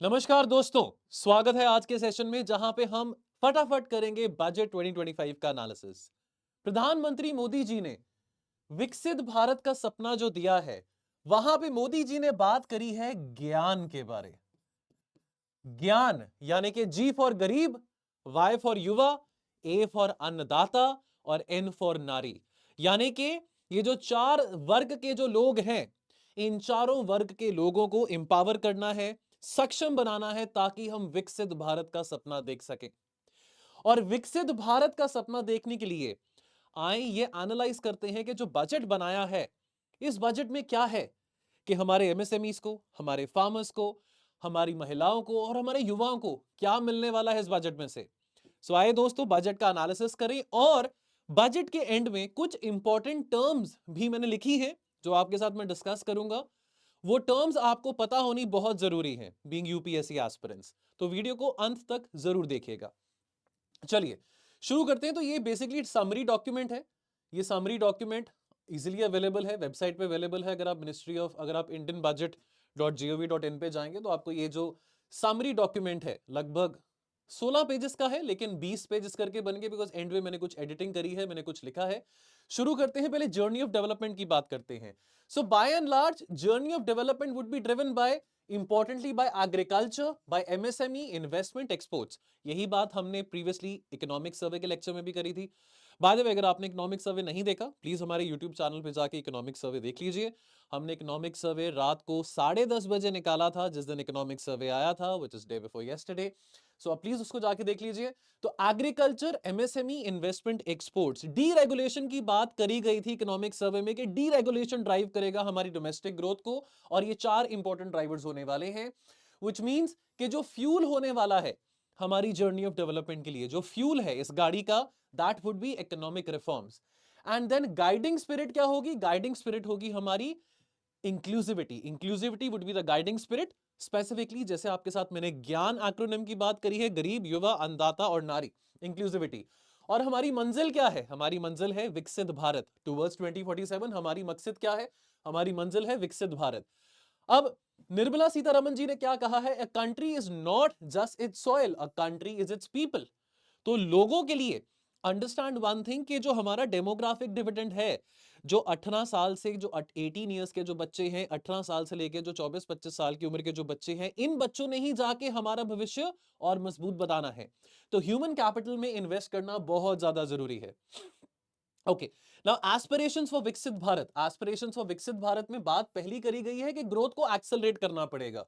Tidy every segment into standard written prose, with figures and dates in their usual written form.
नमस्कार दोस्तों, स्वागत है आज के सेशन में जहां पे हम फटाफट करेंगे बजट 2025 का एनालिसिस। प्रधानमंत्री मोदी जी ने विकसित भारत का सपना जो दिया है, वहां पे मोदी जी ने बात करी है ज्ञान के बारे। ज्ञान यानी कि जी फॉर गरीब, वाई फॉर युवा, ए फॉर अन्नदाता और एन फॉर नारी। यानी कि ये जो चार वर्ग के जो लोग हैं, इन चारों वर्ग के लोगों को एम्पावर करना है, सक्षम बनाना है ताकि हम विकसित भारत का सपना देख सकें। और विकसित भारत का सपना देखने के लिए आए ये एनालाइज करते हैं कि जो बजट बनाया है, इस बजट में क्या है कि हमारे एमएसएमईज को, हमारे फार्मर्स को, हमारी महिलाओं को और हमारे युवाओं को क्या मिलने वाला है इस बजट में से। सो आइए दोस्तों बजट का एनालिसिस करें और बजट के एंड में कुछ इंपॉर्टेंट टर्म्स भी मैंने लिखी हैं जो आपके साथ मैं डिस्कस करूंगा। वो टर्म्स आपको पता होनी बहुत जरूरी है बीइंग यूपीएससी एस्पिरेंट्स। तो वीडियो को अंत तक जरूर देखिएगा। चलिए शुरू करते हैं। तो ये बेसिकली समरी डॉक्यूमेंट है। ये समरी डॉक्यूमेंट इजीली अवेलेबल है, वेबसाइट पे अवेलेबल है। अगर आप इंडियन बजट .gov.in पे जाएंगे तो आपको ये जो समरी डॉक्यूमेंट है लगभग 16 पेजेस का है, लेकिन 20 पेजेस करके बन गए बिकॉज एंड में मैंने कुछ एडिटिंग करी है, मैंने कुछ लिखा है। शुरू करते हैं, पहले जर्नी ऑफ डेवलपमेंट की बात करते हैं। So by and large journey of development would be driven by importantly by agriculture, by MSME, investment, exports. यही बात हमने प्रीवियसली इकोनॉमिक सर्वे के लेक्चर में भी करी थी। बाय द वे, अगर आपने इकोनॉमिक सर्वे नहीं देखा, प्लीज हमारे यूट्यूब चैनल पे जाके इकोनॉमिक सर्वे देख लीजिए। हमने इकोनॉमिक सर्वे रात को 10:30 बजे निकाला था, जिस दिन इकोनॉमिक सर्वे आया था, which is day before yesterday. So आप प्लीज उसको जाके देख लीजिए। तो agriculture, MSME, investment, exports, deregulation की बात करी गई थी इकोनॉमिक सर्वे में कि डीरेगुलेशन ड्राइव करेगा हमारी डोमेस्टिक ग्रोथ को। और ये चार इंपॉर्टेंट ड्राइवर्स होने वाले हैं, विच मींस कि जो फ्यूल होने वाला है हमारी जर्नी ऑफ डेवलपमेंट के लिए, जो फ्यूल है इस गाड़ी का, that would be economic reforms. And then guiding spirit क्या होगी? गाइडिंग स्पिरिट होगी हमारी inclusivity. Inclusivity would be the guiding spirit. Specifically जैसे आपके साथ मैंने ज्ञान एक्रोनिम की बात करी है, गरीब, युवा, अन्नदाता और नारी, इंक्लूसिविटी। और हमारी मंजिल क्या है? हमारी मंजिल है विकसित भारत टुवर्ड्स 2047। हमारी मकसद क्या है? हमारी मंजिल है विकसित भारत। अब निर्मला सीतारमन जी ने क्या कहा है? A country is not just it's soil, a country is it's people. तो लोगों के लिए अंडरस्टैंड वन थिंग कि जो हमारा डेमोग्राफिक डिविडेंड है, जो 18 साल से जो 18 ईयर्स के जो बच्चे हैं, 18 साल से लेके जो 24-25 साल की उम्र के जो बच्चे हैं, इन बच्चों ने ही जाके हमारा भविष्य और मजबूत बनाना है। तो ह्यूमन कैपिटल में इन्वेस्ट करना बहुत ज्यादा जरूरी है। Okay, now aspirations for Viksit Bharat. Aspirations for Viksit Bharat में बात पहली करी गई है कि ग्रोथ को एक्सेलरेट करना पड़ेगा।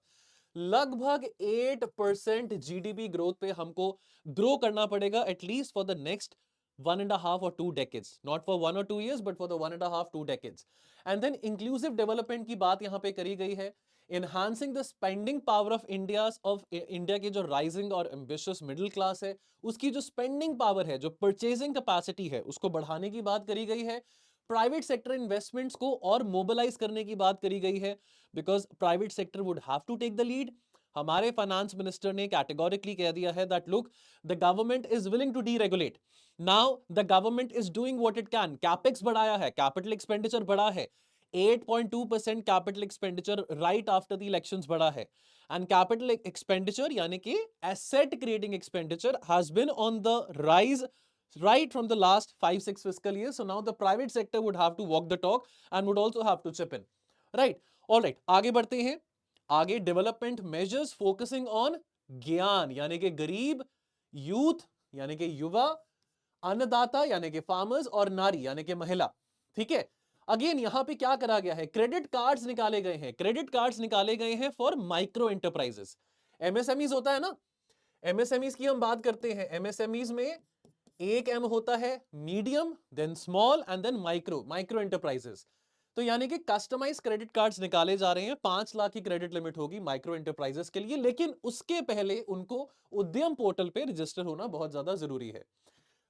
लगभग 8% जीडीपी ग्रोथ पे हमको ग्रो करना पड़ेगा at least for the next 1.5 or 2 decades, not for 1 or 2 years but for the 1.5 2 decades. And then inclusive development की बात यहां पे करी गई है। enhancing the spending power of India की जो राइजिंग और एम्बिशियस मिडिल क्लास है, उसकी जो स्पेंडिंग पावर है, जो परचेजिंग कैपेसिटी है, उसको बढ़ाने की बात करी गई है। प्राइवेट सेक्टर इन्वेस्टमेंट्स को और मोबिलाइज करने की बात करी गई है, because private sector would have to take the lead. हमारे फाइनेंस मिनिस्टर ने कैटेगोरिकली कह दिया है that look, the government is willing to deregulate. Now the government is doing what it can. Capex बढ़ाया है, कैपिटल एक्सपेंडिचर बढ़ा है, 8.2% capital expenditure right after the elections बढ़ा है। एंड कैपिटल एक्सपेंडिचर यानी कि asset creating expenditure has been on the rise right from the last 5-6 fiscal years. So now the private sector would have to walk the talk and would also have to chip in, right? All right, आगे बढ़ते हैं। आगे development measures focusing on ज्ञान यानी कि गरीब, youth यानी कि युवा, अन्नदाता यानी कि फार्मर्स और नारी यानी कि महिला। ठीक है, अगेन यहां पे क्या करा गया है? क्रेडिट कार्ड्स निकाले गए हैं। क्रेडिट कार्ड्स निकाले गए हैं फॉर माइक्रो एंटरप्राइजेस। एमएसएमईज होता है ना, एमएसएमईज की हम बात करते हैं। एमएसएमईज में एक एम होता है medium, then small and then micro, micro enterprises. तो यानी कि कस्टमाइज क्रेडिट कार्ड्स निकाले जा रहे हैं। 5 लाख की क्रेडिट लिमिट होगी माइक्रो एंटरप्राइजेस के लिए, लेकिन उसके पहले उनको उद्यम पोर्टल पे रजिस्टर होना बहुत ज्यादा जरूरी है।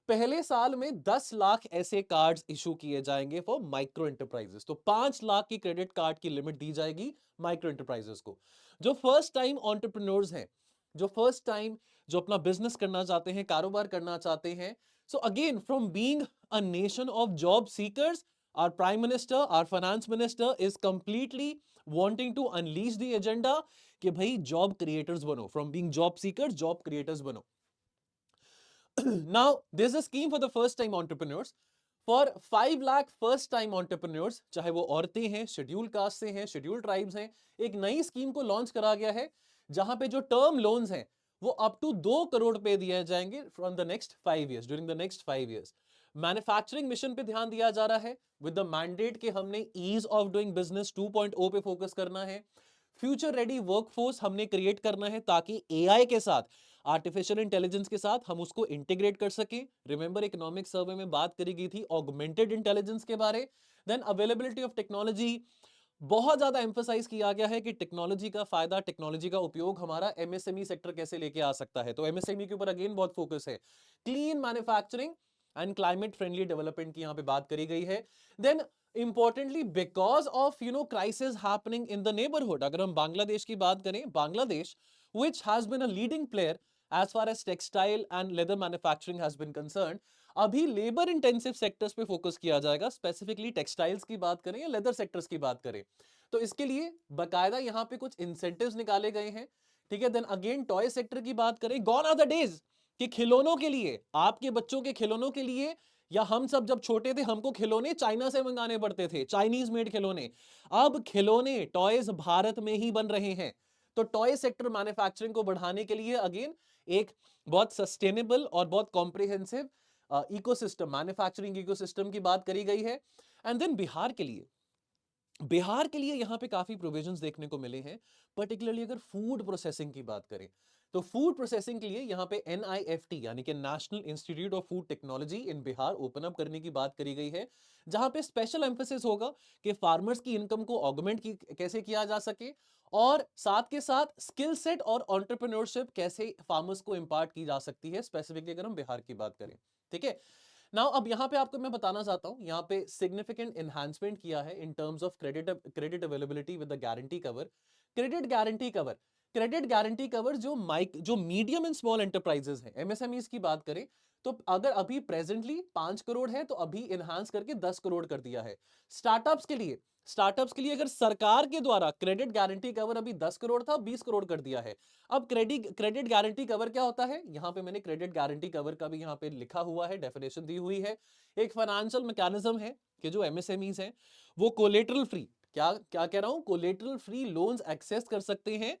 पहले साल में 10 लाख ऐसे कार्ड्स इशू किए जाएंगे फॉर माइक्रो एंटरप्राइजेस। तो 5 लाख की क्रेडिट कार्ड की लिमिट दी जाएगी माइक्रो एंटरप्राइजेस को। जो फर्स्ट टाइम एंटरप्रेन्योर्स हैं, जो फर्स्ट टाइम जो अपना बिजनेस करना चाहते हैं, कारोबार करना चाहते हैं, so again from being a nation of job seekers, our prime minister, our finance minister is completely wanting to unleash the agenda कि भाई job creators बनो, from being job seekers job creators बनो. Now there's a scheme for the first time entrepreneurs. For 5 lakh first time entrepreneurs, चाहे वो औरतें हैं, schedule caste से हैं, शेड्यूल ट्राइब्स हैं, एक नई स्कीम को लॉन्च करा गया है जहां पे जो टर्म लोन्स हैं वो अप टू 2 करोड़ रुपए दिए जाएंगे from the next 5 years, during the next 5 years. Manufacturing mission पे ध्यान दिया जा रहा है विद द मैंडेट कि हमने ईज ऑफ डूइंग बिजनेस 2.0 पे फोकस करना है. फ्यूचर रेडी वर्कफोर्स हमने क्रिएट करना है ताकि एआई के साथ, आर्टिफिशियल इंटेलिजेंस के साथ हम उसको इंटीग्रेट कर सके. रिमेंबर इकोनॉमिक सर्वे में बात करी गई थी ऑगमेंटेड इंटेलिजेंस के बारे. देन अवेलेबिलिटी ऑफ टेक्नोलॉजी, बहुत ज्यादा एम्फसाइज किया गया है कि टेक्नोलॉजी का फायदा, टेक्नोलॉजी का उपयोग हमारा एमएसएमई सेक्टर कैसे लेके आ सकता है. तो एमएसएमई के ऊपर अगेन बहुत फोकस है. Clean manufacturing and climate friendly development की यहां पे बात करी गई है. Then importantly because of crisis happening in the neighbourhood, अगर हम बांग्लादेश की बात करें, Bangladesh which has been a leading player as far as textile and leather manufacturing has been concerned, अभी लेबर इंटेंसिव सेक्टर्स पे फोकस किया जाएगा. स्पेसिफिकली टेक्सटाइल्स की बात करें या लेदर सेक्टर्स की बात करें तो इसके लिए बकायदा यहां पे कुछ इंसेंटिव्स निकाले गए हैं. ठीक है. देन अगेन टॉय सेक्टर की बात करें, गॉन आर द डेज कि खिलौनों के लिए, आपके बच्चों के खिलौनों के लिए, या हम सब जब छोटे थे हमको खिलौने चाइना से मंगाने पड़ते थे, चाइनीज मेड खिलौने. अब खिलौने टॉयज भारत में ही बन रहे हैं. तो टॉय सेक्टर मैन्युफैक्चरिंग को बढ़ाने के लिए अगेन एक बहुत सस्टेनेबल और बहुत कॉम्प्रिहेंसिव इकोसिस्टम, मैन्युफैक्चरिंग इकोसिस्टम की बात करी गई है. एंड देन बिहार के लिए यहां पे काफी प्रोविजंस देखने को मिले हैं. पर्टिकुलरली अगर फूड प्रोसेसिंग की बात करें तो फूड प्रोसेसिंग के लिए यहां पे NIFT यानी कि national institute of food technology in Bihar open up करने की बात करी गई है, जहां पे स्पेशल एम्फेसिस होगा कि फार्मर्स की इनकम को ऑगमेंट कैसे किया जा सके, और साथ के साथ स्किल सेट और एंटरप्रेन्योरशिप कैसे फार्मर्स को इंपार्ट की जा सकती है, स्पेसिफिकली अगर हम बिहार की बात करें. ठीक है. नाउ अब यहां पे आपको मैं बताना चाहता हूं, यहां पे सिग्निफिकेंट एनहांसमेंट किया है इन terms of credit availability with the guarantee cover. Credit guarantee cover, credit guarantee cover जो मीडियम एंड स्मॉल एंटरप्राइजेस हैं, एमएसएमईज की बात करें तो अगर अभी प्रेजेंटली 5 करोड़ है तो अभी इनहांस करके 10 करोड़ कर दिया है. स्टार्टअप्स के लिए अगर सरकार के द्वारा क्रेडिट गारंटी कवर अभी 10 करोड़ था, 20 करोड़ कर दिया है. अब क्रेडिट गारंटी कवर क्या होता है, यहां पे मैंने क्रेडिट गारंटी कवर का भी यहां पे लिखा हुआ है, डेफिनेशन दी हुई है. एक फाइनेंशियल मैकेनिज्म है कि जो एमएसएमईज हैं वो कोलेटरल फ्री, क्या क्या कह रहा हूं, कोलेटरल फ्री लोन्स एक्सेस कर सकते हैं.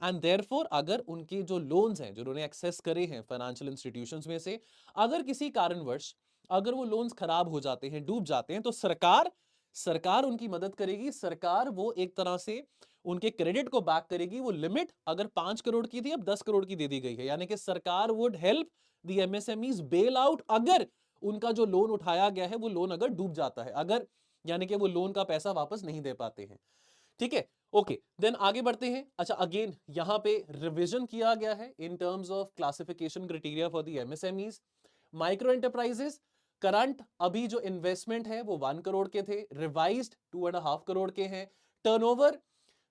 एंड देयरफॉर अगर उनके जो लोन्स हैं जो उन्होंने एक्सेस करे हैं फाइनेंशियल इंस्टीट्यूशंस में से, अगर किसी कारणवश अगर वो लोन्स खराब हो जाते हैं, डूब जाते हैं, तो सरकार उनकी मदद करेगी. सरकार वो एक तरह से उनके क्रेडिट को बैक करेगी. वो लिमिट अगर 5 करोड़ की थी अब 10 करोड़ की दे दी गई है, यानी कि सरकार would help the MSMEs bail out अगर उनका जो लोन उठाया गया है वो लोन अगर डूब जाता है, अगर यानी कि वो लोन का पैसा वापस नहीं दे पाते हैं. ठीक है. ओके. देन आगे बढ़ते हैं. अच्छा, अगेन यहां पे रिवीजन किया गया है इन terms of classification criteria for the MSMEs. Micro enterprises, current अभी जो इन्वेस्टमेंट है वो 1 करोड़ के थे, रिवाइज्ड 2.5 करोड़ के हैं. टर्नओवर,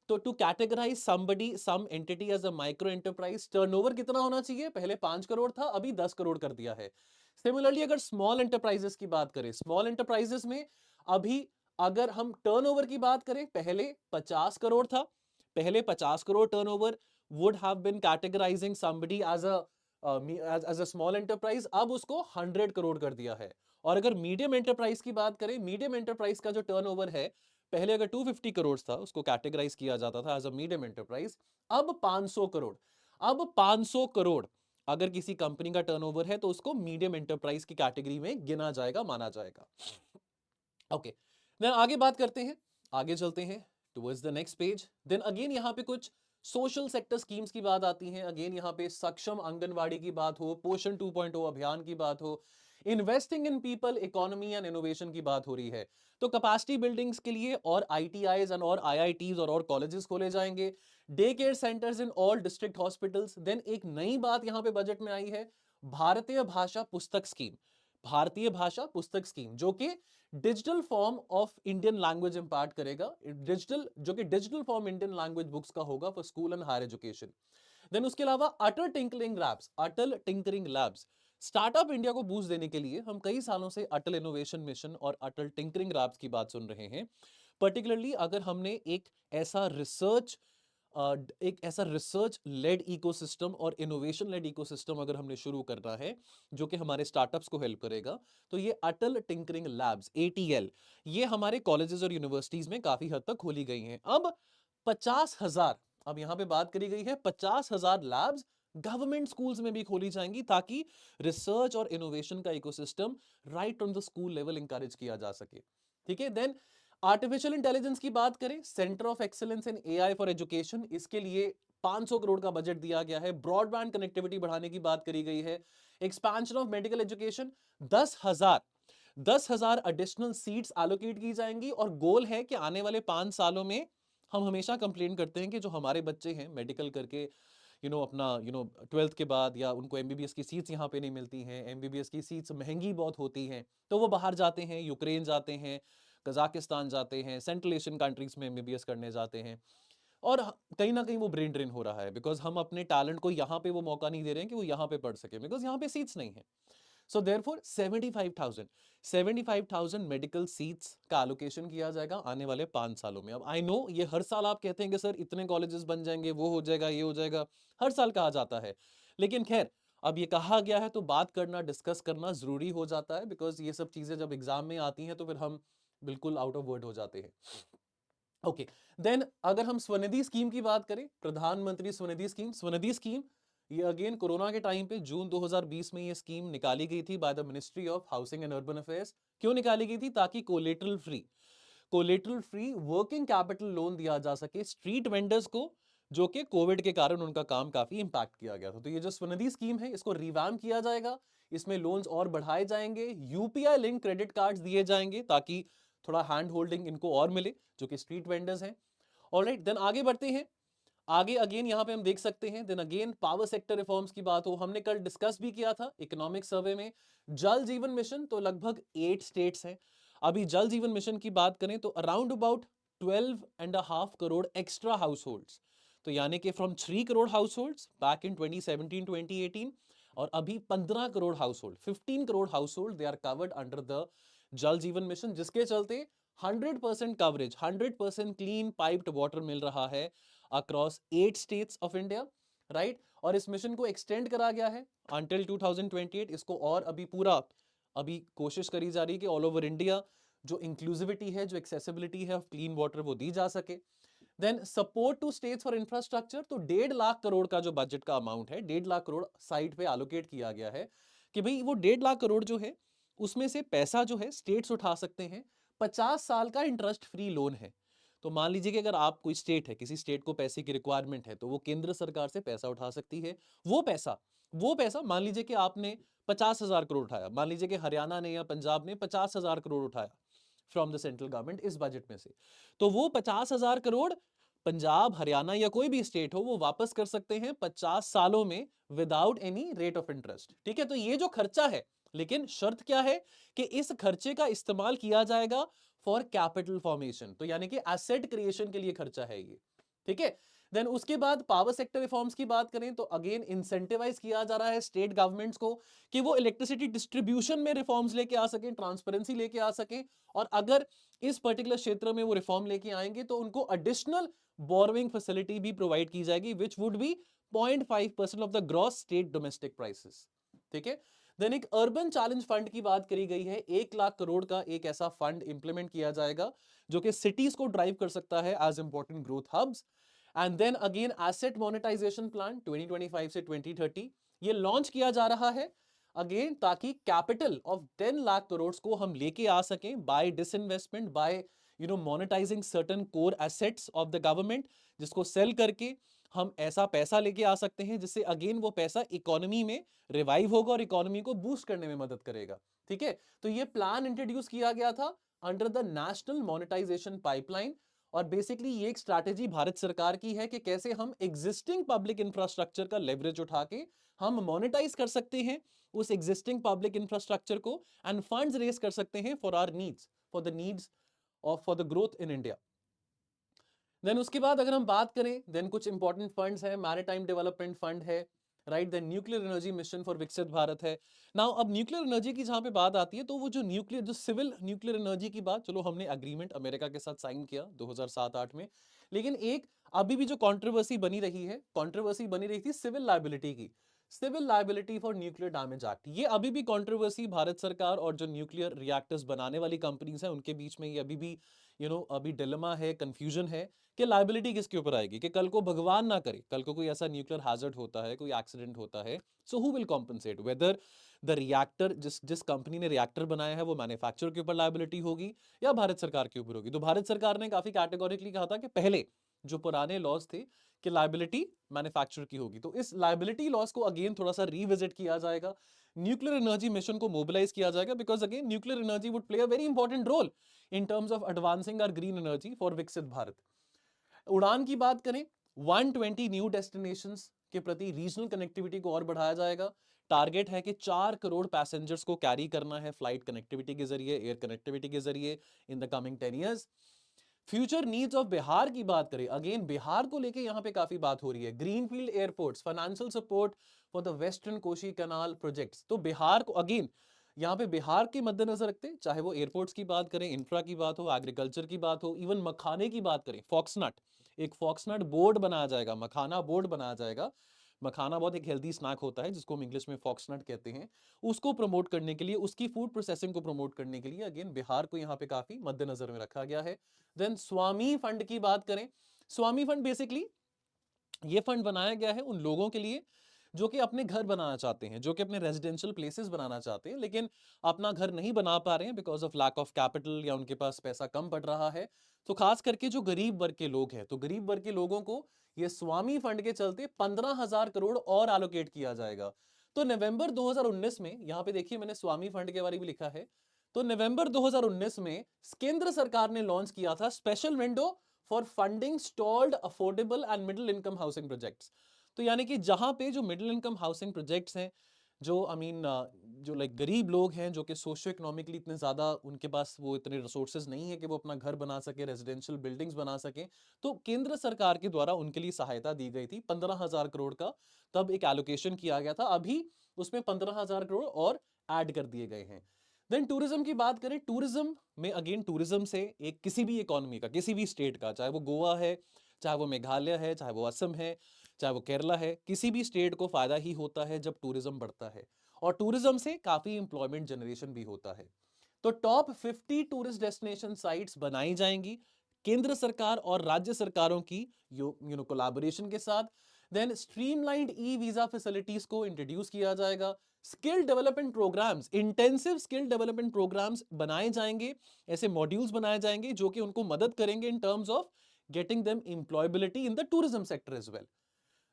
तो to categorise some entity as a micro enterprise, turnover कितना होना चाहिए, पहले 5 करोड़ था अभी 10 करोड़ कर दिया है. सिमिलरली अगर स्मॉल एंटरप्राइजेस की बात करें, स्मॉल एंटरप्राइजेस में अभी अगर हम टर्नओवर की बात करें, पहले 50 करोड़ था, पहले 50 crore turnover would have been categorising somebody as a small enterprise, अब उसको 100 करोड़ कर दिया है. और अगर मीडियम एंटरप्राइज की बात करें, मीडियम एंटरप्राइज का जो टर्नओवर है पहले अगर 250 करोड़ था उसको कैटेगराइज किया जाता था एज अ मीडियम एंटरप्राइज, अब 500 करोड़. अब 500 करोड़ अगर किसी कंपनी का टर्नओवर है तो उसको मीडियम एंटरप्राइज की कैटेगरी में गिना जाएगा, माना जाएगा. ओके. देन आगे बात करते हैं, आगे चलते हैं towards the next page. Then again यहां पे कुछ सोशल सेक्टर स्कीम्स की बात आती है. अगेन यहां पे सक्षम आंगनवाड़ी की बात हो, पोषण 2.0 अभियान की बात हो, investing in people, economy and innovation की बात हो रही है. तो कैपेसिटी बिल्डिंग्स के लिए और ITIs और IITs और कॉलेजेस खोले जाएंगे. Day care centres in all district hospitals. Then एक नई बात यहां पे बजट में आई है, भारतीय भाषा पुस्तक स्कीम. भारतीय भाषा पुस्तक स्कीम जो कि digital form of Indian language impart करेगा, digital form Indian language books का होगा for school and higher education. Then उसके अलावा Atal tinkering labs startup India को बूस्ट देने के लिए हम कई सालों से अटल इनोवेशन मिशन और अटल टिंकरिंग लैब्स की बात सुन रहे हैं। पर्टिकुलरली अगर हमने एक ऐसा रिसर्च लेड इकोसिस्टम और इनोवेशन लेड इकोसिस्टम अगर हमने शुरू करना है जो कि हमारे स्टार्टअप्स को हेल्प करेगा, तो ये अटल टिंकरिंग लैब्स एटीएल ये हमारे कॉलेजेस और यूनिवर्सिटीज में काफी हद तक खोली गई हैं। अब 50,000, अब यहां पे बात करी गई है 50,000 लैब्स गवर्नमेंट स्कूल्स में भी खोली जाएंगी ताकि रिसर्च और इनोवेशन का ecosystem right on the school level encourage किया जा सके। ठीक है, देन आर्टिफिशियल इंटेलिजेंस की बात करें, centre of excellence in AI for education, इसके लिए 500 करोड़ का बजट दिया गया है। ब्रॉडबैंड कनेक्टिविटी बढ़ाने की बात करी गई है। Expansion of medical education, 10,000 additional seats allocate की जाएंगी और गोल है कि आने वाले 5 सालों में, हम हमेशा कंप्लेन करते हैं कि जो हमारे बच्चे हैं मेडिकल करके अपना 12th के बाद, या उनको एमबीबीएस की सीट्स यहाँ पे नहीं मिलती हैं, एमबीबीएस की सीट्स महंगी बहुत होती हैं, तो वो बाहर जाते हैं, यूक्रेन जाते हैं, कजाकिस्तान जाते हैं, सेंट्रल एशियन कंट्रीज में एमबीबीएस करने जाते हैं। और कहीं ना कहीं वो ब्रेन ड्रेन हो रहा है बिकॉज हम अपने टैलेंट को यहाँ पे वो मौका नहीं दे रहे हैं कि वो यहाँ पे पढ़ सके, बिकॉज यहाँ पे सीट्स नहीं है। सो देयरफॉर 75,000 मेडिकल सीट्स का एलोकेशन किया जाएगा आने वाले 5 सालों में। अब आई नो ये हर साल आप कहते हैं कि सर इतने कॉलेजेस बन जाएंगे, वो हो जाएगा, ये हो जाएगा, हर साल कहा जाता है, लेकिन खैर अब ये कहा गया है तो बात करना, डिस्कस करना जरूरी हो जाता है, बिकॉज ये सब चीजें जब एग्जाम में आती हैं तो फिर हम बिल्कुल आउट ऑफ वर्ड हो जाते हैं। ओके, देन अगर हम स्वनिधि स्कीम की बात करें, प्रधानमंत्री स्वनिधि स्कीम ये अगेन कोरोना के टाइम पे जून 2020 में ये स्कीम निकाली गई थी by the ministry of housing and urban affairs. क्यों निकाली गई थी? ताकि collateral free working capital loan दिया जा सके स्ट्रीट वेंडर्स को, जो कि कोविड के कारण उनका काम काफी इंपैक्ट किया गया था। तो ये जो स्वनिधि स्कीम है इसको रिवैम्प किया जाएगा, इसमें लोन्स और बढ़ाए जाएंगे, यूपीआई लिंक क्रेडिट कार्ड्स दिए जाएंगे ताकि थोड़ा हैंड होल्डिंग इनको और मिले जो कि स्ट्रीट वेंडर्स हैं। ऑलराइट, देन आगे बढ़ते हैं। आगे अगेन यहां पे हम देख सकते हैं, then again power sector reforms की बात हो, हमने कल डिस्कस भी किया था इकोनॉमिक सर्वे में। जल जीवन मिशन तो लगभग 8 स्टेट्स हैं। अभी जल जीवन मिशन की बात करें तो around about 12.5 crore extra household, तो यानी कि from 3 crore household back in 2017-2018, और अभी 15 crore household, 15 crore household they are covered under the Jal Jeevan mission, जिसके चलते 100% कवरेज, 100% क्लीन पाइप्ड वाटर मिल रहा है across 8 states of India, right. और इस मिशन को एक्सटेंड करा गया है अंटिल 2028, इसको और अभी कोशिश करी जा रही है कि ऑल ओवर इंडिया जो इंक्लूसिविटी है, जो एक्सेसिबिलिटी है ऑफ क्लीन वाटर वो दी जा सके। Then support to states for infrastructure, तो 1.5 करोड़ का जो बजट का अमाउंट है, 1.5 करोड़ साइड पे एलोकेट किया गया है कि भाई वो 1.5 करोड़ जो है उसमें से पैसा जो है स्टेट्स उठा सकते हैं। 50 साल का इंटरेस्ट फ्री लोन है। तो मान लीजिए कि अगर आप कोई स्टेट है, किसी स्टेट को पैसे की रिक्वायरमेंट है, तो वो केंद्र सरकार से पैसा उठा सकती है। वो पैसा मान लीजिए कि आपने 50,000 करोड़ उठाया, मान लीजिए कि हरियाणा ने या पंजाब ने 50,000 करोड़ उठाया फ्रॉम द सेंट्रल गवर्नमेंट इस बजट में से, तो वो 50,000 करोड़ पंजाब, हरियाणा या कोई भी स्टेट हो वो वापस कर सकते हैं 50 सालों में without any rate of interest. ठीक है, तो ये जो खर्चा है, लेकिन शर्त क्या है कि इस खर्चे का इस्तेमाल किया जाएगा फॉर कैपिटल फॉर्मेशन, तो यानी कि एसेट क्रिएशन के लिए खर्चा है ये। ठीक है, देन उसके बाद पावर सेक्टर रिफॉर्म्स की बात करें तो अगेन इंसेंटिवाइज किया जा रहा है स्टेट गवर्नमेंट्स को कि वो इलेक्ट्रिसिटी डिस्ट्रीब्यूशन में रिफॉर्म्स लेके आ सकें, ट्रांसपेरेंसी लेके आ सकें, और अगर इस पर्टिकुलर क्षेत्र में वो रिफॉर्म लेके आएंगे तो उनको एडिशनल बोरोइंग फैसिलिटी भी प्रोवाइड की जाएगी which would be 0.5% of the gross state domestic prices. ठीक है, देन एक अर्बन चैलेंज फंड की बात करी गई है, 1 लाख करोड़ का एक ऐसा फंड इंप्लीमेंट किया जाएगा जो कि सिटीज को ड्राइव कर सकता है as important growth hubs. And then again asset monetisation plan 2025 से 2030 ये लॉन्च किया जा रहा है अगेन ताकि कैपिटल ऑफ 10 लाख करोड़ को हम लेके आ सकें by disinvestment, by monetising certain core assets of the government, जिसको सेल करके हम ऐसा पैसा लेके आ सकते हैं जिससे अगेन वो पैसा इकोनॉमी में रिवाइव होगा और इकोनॉमी को बूस्ट करने में मदद करेगा। ठीक है, तो ये प्लान इंट्रोड्यूस किया गया था under the national monetisation pipeline, और बेसिकली ये एक स्ट्रैटेजी भारत सरकार की है कि कैसे हम एग्जिस्टिंग पब्लिक इंफ्रास्ट्रक्चर का लेवरेज उठा के हम मोनेटाइज कर सकते हैं उस एग्जिस्टिंग पब्लिक इंफ्रास्ट्रक्चर को, एंड फंड्स रेज कर सकते हैं for our needs, for the needs of for the growth in India. Then उसके बाद अगर हम बात करें, देन कुछ इंपॉर्टेंट फंड्स हैं, मैरीटाइम डेवलपमेंट फंड है, right. Then nuclear energy mission for Viksit Bharat है। नाउ अब न्यूक्लियर एनर्जी की जहां पे बात आती है, तो वो जो सिविल न्यूक्लियर एनर्जी की बात, चलो हमने अग्रीमेंट अमेरिका के साथ साइन किया 2007-8 में, लेकिन एक अभी भी जो कंट्रोवर्सी बनी रही थी सिविल लायबिलिटी की, civil liability for nuclear damage act. ये अभी भी कंट्रोवर्सी भारत सरकार और जो न्यूक्लियर रिएक्टर्स बनाने वाली कंपनीज हैं उनके बीच में, ये अभी भी अभी डिलेमा है, कंफ्यूजन है कि लायबिलिटी किसके ऊपर आएगी, कि कल को भगवान ना करे, कल को कोई ऐसा न्यूक्लियर हैजर्ड होता है, कोई एक्सीडेंट होता है, so who will compensate, whether the reactor, जिस जिस कंपनी ने रिएक्टर बनाया है वो मैन्युफैक्चरर के ऊपर लायबिलिटी होगी या भारत सरकार के ऊपर होगी। तो भारत सरकार ने काफी कैटेगोरिकली कहा था कि पहले जो पुराने लॉज थे कि लायबिलिटी मैन्युफैक्चरर की होगी, तो इस लायबिलिटी लॉज को अगेन थोड़ा सा रिविजिट किया जाएगा, न्यूक्लियर एनर्जी मिशन को मोबिलाइज किया जाएगा, because again nuclear energy would play a very important role in terms of advancing our green energy for Viksit Bharat. उड़ान की बात करें, 120 न्यू डेस्टिनेशंस के प्रति रीजनल कनेक्टिविटी को और बढ़ाया जाएगा। टारगेट है कि 4 करोड़ पैसेंजर्स को कैरी करना है फ्लाइट कनेक्टिविटी के जरिए, एयर कनेक्टिविटी के जरिए in the coming 10 years. Future needs of Bihar की बात करें, अगेन बिहार को लेके यहां पे काफी बात हो रही है। Greenfield airports, financial support for the western Koshi canal projects. तो बिहार को अगेन यहाँ पे बिहार के मद्देनजर रखते, चाहे वो एयरपोर्ट्स की बात करें, इंफ्रा की बात हो, एग्रीकल्चर की बात हो, इवन मखाने की बात करें, फॉक्सनट, एक फॉक्सनट बोर्ड बनाया जाएगा, मखाना बोर्ड बनाया जाएगा। मखाना बहुत एक हेल्दी स्नैक होता है जिसको हम इंग्लिश में फॉक्सनट कहते हैं, उसको प्रमोट करने के लिए, उसकी फूड प्रोसेसिंग को प्रमोट करने के लिए अगेन बिहार को यहाँ पे काफी मद्देनजर में रखा गया है। देन स्वामी फंड की बात करें, स्वामी फंड बेसिकली ये फंड बनाया गया है उन लोगों के लिए जो कि अपने घर बनाना चाहते हैं, जो कि अपने रेजिडेंशियल प्लेसेस बनाना चाहते हैं, लेकिन अपना घर नहीं बना पा रहे हैं because of lack of capital, या उनके पास पैसा कम पड़ रहा है। तो खास करके जो गरीब वर्ग के लोग हैं, तो गरीब वर्ग के लोगों को ये स्वामी फंड के चलते 15,000 करोड़ और एलोकेट किया जाएगा। तो नवंबर 2019 में, यहां पे देखिए मैंने स्वामी फंड के बारे में लिखा है, तो नवंबर 2019 में केंद्र सरकार ने लॉन्च किया था special window for funding stalled affordable and middle income housing projects. तो यानी कि जहां पे जो मिडिल इनकम हाउसिंग प्रोजेक्ट्स हैं, जो जो लाइक गरीब लोग हैं, जो कि सोशियो इकोनॉमिकली इतने ज्यादा उनके पास वो इतने रिसोर्सेज नहीं है कि वो अपना घर बना सके, रेजिडेंशियल बिल्डिंग्स बना सके, तो केंद्र सरकार के द्वारा उनके लिए सहायता दी गई थी 15,000 करोड़ का, तब एक एलोकेशन किया गया था। अभी उसमें 15,000 करोड़ और ऐड कर दिए गए हैं। देन टूरिज्म की बात करें, टूरिज्म में अगेन टूरिज्म से एक किसी भी इकोनॉमी का, किसी भी स्टेट का, चाहे वो गोवा है, चाहे वो मेघालय है, चाहे वो असम है, चाहे वो केरला है, किसी भी स्टेट को फायदा ही होता है जब टूरिज्म बढ़ता है, और टूरिज्म से काफी इंप्लॉयमेंट जनरेशन भी होता है। तो टॉप 50 टूरिस्ट डेस्टिनेशन साइट्स बनाई जाएंगी केंद्र सरकार और राज्य सरकारों की कोलैबोरेशन के साथ। Then streamlined e visa facilities को इंट्रोड्यूस किया जाएगा। Skill development programmes, intensive skill development programmes बनाए जाएंगे, ऐसे मॉड्यूल्स बनाए जाएंगे जो कि उनको मदद करेंगे इन terms of getting them employability in the tourism sector as well.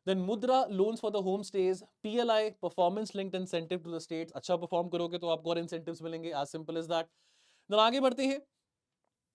Then Mudra loans for the home stays, PLI performance linked incentive to the states, अच्छा परफॉर्म करोगे तो आपको और incentives मिलेंगे, as simple as that. Then आगे बढ़ते हैं,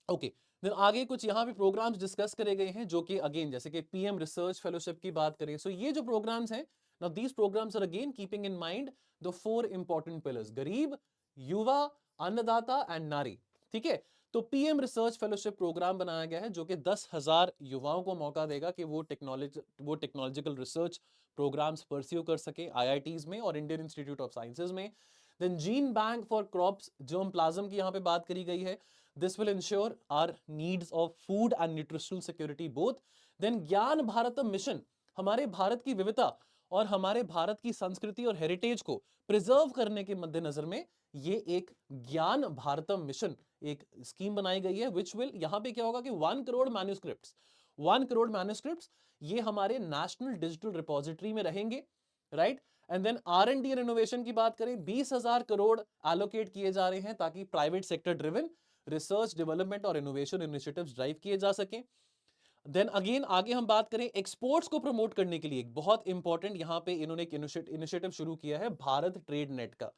okay then आगे कुछ यहाँ पे प्रोग्राम्स डिस्कस करे गए हैं जो कि अगेन जैसे कि पीएम रिसर्च फेलोशिप की बात करें, सो ये जो प्रोग्राम्स हैं, now these programmes are again keeping in mind the 4 important pillars, गरीब, युवा, अन्नदाता एंड नारी। ठीक है, तो पीएम रिसर्च फेलोशिप प्रोग्राम बनाया गया है जो कि 10,000 युवाओं को मौका देगा कि वो टेक्नोलॉजिकल रिसर्च प्रोग्राम्स परस्यू कर सके आईआईटीज में और इंडियन इंस्टीट्यूट ऑफ साइंसेज में। Then gene bank for crops germplasm की यहाँ पे बात करी गई है, this will ensure our needs of food and nutritional security both. Then ज्ञान भारतम मिशन, हमारे भारत की विविधता और हमारे भारत की संस्कृति और हेरिटेज को प्रिजर्व करने के मद्देनजर में ये एक ज्ञान भारतम मिशन एक स्कीम बनाई गई है, विच विल, यहां पे क्या होगा कि 1 करोड़ मैन्यूस्क्रिप्ट्स, 1 करोड़ मैन्यूस्क्रिप्ट्स ये हमारे नेशनल डिजिटल रिपोजिटरी में रहेंगे, right. And then R&D and innovation की बात करें, 20,000 करोड़ एलोकेट किए जा रहे हैं ताकि private sector driven research development और इनोवेशन इनिशिएटिव्स ड्राइव किए जा सके। देन अगेन आगे हम बात करें एक्सपोर्ट्स को प्रमोट करने के लिए, बहुत इंपॉर्टेंट यहां पे इन्होंने एक इनिशिएटिव शुरू किया है भारत ट्रेड नेट का।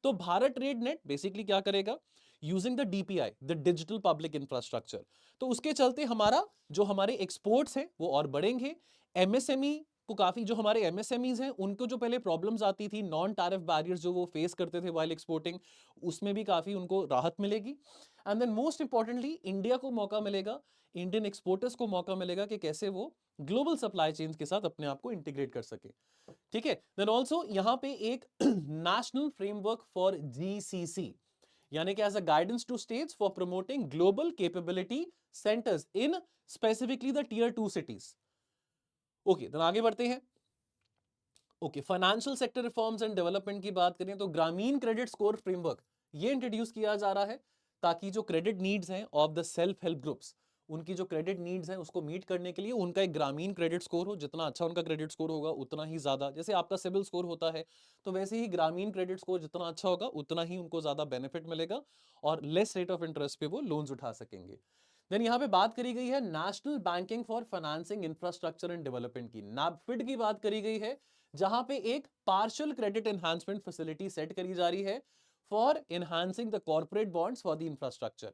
तो भारत ट्रेड नेट बेसिकली क्या करेगा, using the DPI, the digital public infrastructure, तो उसके चलते हमारा जो हमारे एक्सपोर्ट्स हैं वो और बढ़ेंगे, एमएसएमई को काफी, जो हमारे एमएसएमईज हैं उनको जो पहले प्रॉब्लम्स आती थी, नॉन टैरिफ बैरियर्स जो वो फेस करते थे वाइल एक्सपोर्टिंग, उसमें भी काफी उनको राहत मिलेगी। And then most importantly India को मौका मिलेगा, इंडियन एक्सपोर्टर्स को मौका मिलेगा कि कैसे वो ग्लोबल सप्लाई चेन्स के साथ अपने आप को इंटीग्रेट कर सके। ठीक है, देन ऑल्सो यहां पे एक नेशनल फ्रेमवर्क फॉर जीसीसी, यानी कि as a guidance to states for promoting global capability centres in specifically the tier 2 cities. Okay, then आगे बढ़ते हैं। Okay, financial sector reforms and development की बात करें तो ग्रामीण क्रेडिट स्कोर फ्रेमवर्क ये इंट्रोड्यूस किया जा रहा है, ताकि जो क्रेडिट नीड्स हैं of the self help groups, उनकी जो क्रेडिट नीड्स हैं उसको मीट करने के लिए उनका एक ग्रामीण क्रेडिट स्कोर हो। जितना अच्छा उनका क्रेडिट स्कोर होगा उतना ही ज्यादा, जैसे आपका सिविल स्कोर होता है तो वैसे ही ग्रामीण क्रेडिट स्कोर जितना अच्छा होगा उतना ही उनको ज्यादा बेनिफिट मिलेगा और लेस रेट ऑफ इंटरेस्ट पे वो लोन्स उठा सकेंगे। देन यहां पे बात करी गई है national banking for financing infrastructure and development की, नैबफिड की बात करी गई है, जहां पे एक partial credit enhancement facility set करी जा रही है for enhancing the corporate bonds for the infrastructure.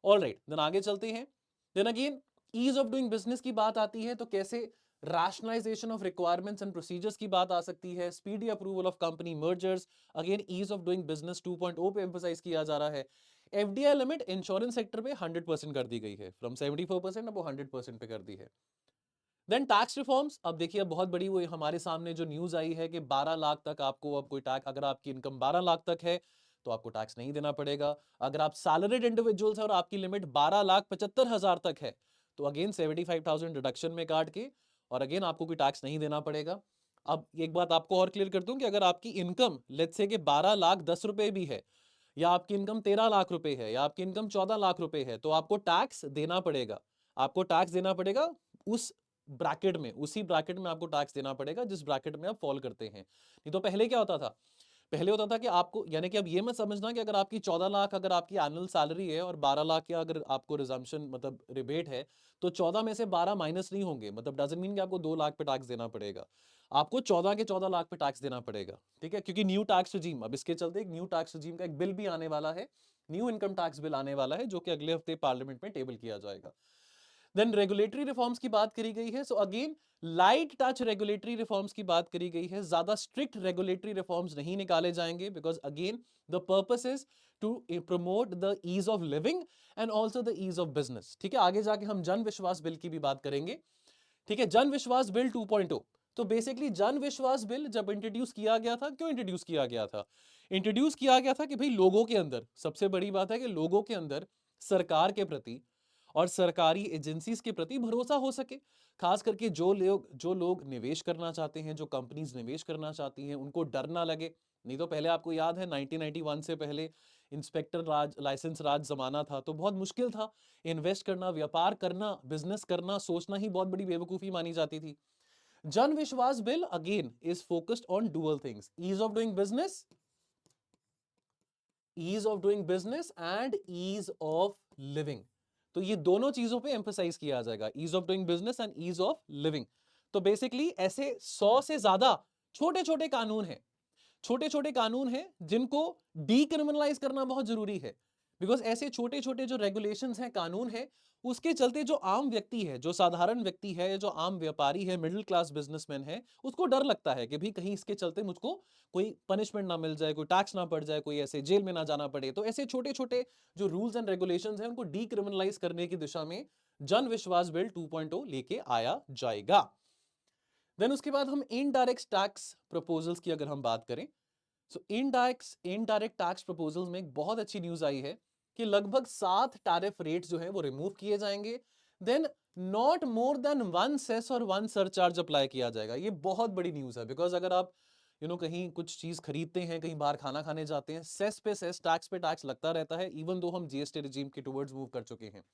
Alright, then आगे चलते हैं। Then again ease of doing business की बात आती है तो कैसे rationalisation of requirements and procedures की बात आ सकती है, speedy approval of company mergers, again ease of doing business 2.0 पे एम्फसाइज किया जा रहा है। एफडीआई लिमिट इंश्योरेंस सेक्टर पे 100% कर दी गई है, फ्रॉम 74% अब वो 100% पे कर दी है। देन टैक्स रिफॉर्म्स, अब देखिए बहुत बड़ी वो हमारे सामने जो न्यूज आई है कि 12 लाख तक आपको अब कोई टैक्स, अगर आपकी इनकम 12 लाख तक है तो आपको टैक्स नहीं देना पड़ेगा। अगर आप सैलरीड इंडिविजुअल्स है और आपकी लिमिट 12,75,000 तक है तो अगेन 75,000 डिडक्शन में काट के और अगेन आपको कोई टैक्स नहीं देना पड़ेगा। अब एक बात आपको और क्लियर कर दूं कि अगर आपकी इनकम लेट्स से कि 12,10,000 भी है, या आपकी इनकम 13 लाख रुपए है, या आपकी इनकम 14 लाख रुपए है, तो आपको टैक्स देना पड़ेगा। आपको टैक्स देना पड़ेगा उस ब्रैकेट में, उसी ब्रैकेट में आपको टैक्स देना पड़ेगा जिस ब्रैकेट में आप फॉल करते हैं। नहीं तो पहले क्या होता था, पहले होता था कि आपको, यानी कि अब ये मत समझना कि अगर आपकी 14 लाख अगर आपकी एनुअल सैलरी है और 12 लाख का अगर आपको रिजम्पशन मतलब रिबेट है, तो 14 में से 12 माइनस नहीं होंगे, मतलब डजंट मीन कि आपको 2 लाख पे टैक्स देना पड़ेगा। आपको 14 के 14 लाख पे टैक्स देना पड़ेगा। ठीक है, क्योंकि न्यू टैक्स रिजीम, अब इसके चलते एक न्यू टैक्स रिजीम का एक बिल भी आने वाला है, न्यू इनकम टैक्स बिल आने वाला है, जो कि अगले हफ्ते पार्लियामेंट में टेबल किया जाएगा। देन रेगुलेटरी रिफॉर्म्स की बात करी गई है, so again light touch regulatory reforms की बात करी गई है, ज्यादा स्ट्रिक्ट रेगुलेटरी रिफॉर्म्स नहीं निकाले जाएंगे, because again the purpose is to promote the ease of living and also the ease of business. ठीक है, आगे जाके हम जन विश्वास बिल की भी बात करेंगे। ठीक है, जन विश्वास बिल 2.0, तो बेसिकली जन विश्वास बिल जब इंट्रोड्यूस किया गया था, क्यों इंट्रोड्यूस किया गया था? इंट्रोड्यूस किया गया था कि भाई लोगों के अंदर, सबसे बड़ी बात है कि लोगों के अंदर सरकार के प्रति और सरकारी एजेंसीज के प्रति भरोसा हो सके। खास करके जो लोग निवेश करना चाहते हैं, जो कंपनीज निवेश करना चाहती हैं, उनको डर ना लगे। नहीं तो पहले आपको याद है 1991 से पहले इंस्पेक्टर राज, लाइसेंस राज जमाना था, तो बहुत मुश्किल था इन्वेस्ट करना, व्यापार करना, बिजनेस करना, सोचना ही बहुत बड़ी बेवकूफी मानी जाती थी। Jan Vishwas bill again is focused on dual things, ease of doing business and ease of living. तो ये दोनों चीजों पे एम्फसाइज किया जाएगा, ease of doing business and ease of living. तो बेसिकली ऐसे 100 से ज्यादा छोटे छोटे कानून हैं, छोटे छोटे कानून हैं जिनको डीक्रिमिनलाइज करना बहुत जरूरी है। बिकॉज ऐसे छोटे छोटे जो रेगुलेशंस हैं, कानून है, उसके चलते जो आम व्यक्ति है, जो साधारण व्यक्ति है, जो आम व्यापारी है, मिडिल क्लास बिजनेसमैन है, उसको डर लगता है कि भाई कहीं इसके चलते मुझको कोई पनिशमेंट ना मिल जाए, कोई टैक्स ना पड़ जाए, कोई ऐसे जेल में ना जाना पड़े। तो ऐसे छोटे छोटे जो रूल्स एंड रेगुलेशंस हैं उनको डीक्रिमिनलाइज करने की दिशा में जन विश्वास बिल 2.0 लेके आया जाएगा। देन उसके बाद हम इनडायरेक्ट टैक्स प्रपोजल्स की अगर हम बात करें, सो इनडायरेक्ट टैक्स प्रपोजल्स में एक बहुत अच्छी न्यूज आई है कि लगभग 7 टैरिफ रेट्स जो है वो रिमूव किए जाएंगे। Then not more than 1 cess और 1 सरचार्ज अप्लाई किया जाएगा। ये बहुत बड़ी न्यूज है, बिकॉज अगर आप कहीं कुछ चीज खरीदते हैं, कहीं बाहर खाना खाने जाते हैं, सेस पे सेस, टैक्स पे टैक्स लगता रहता है, इवन दो हम जीएसटी रिजीम के टुवर्ड्स मूव कर चुके हैं।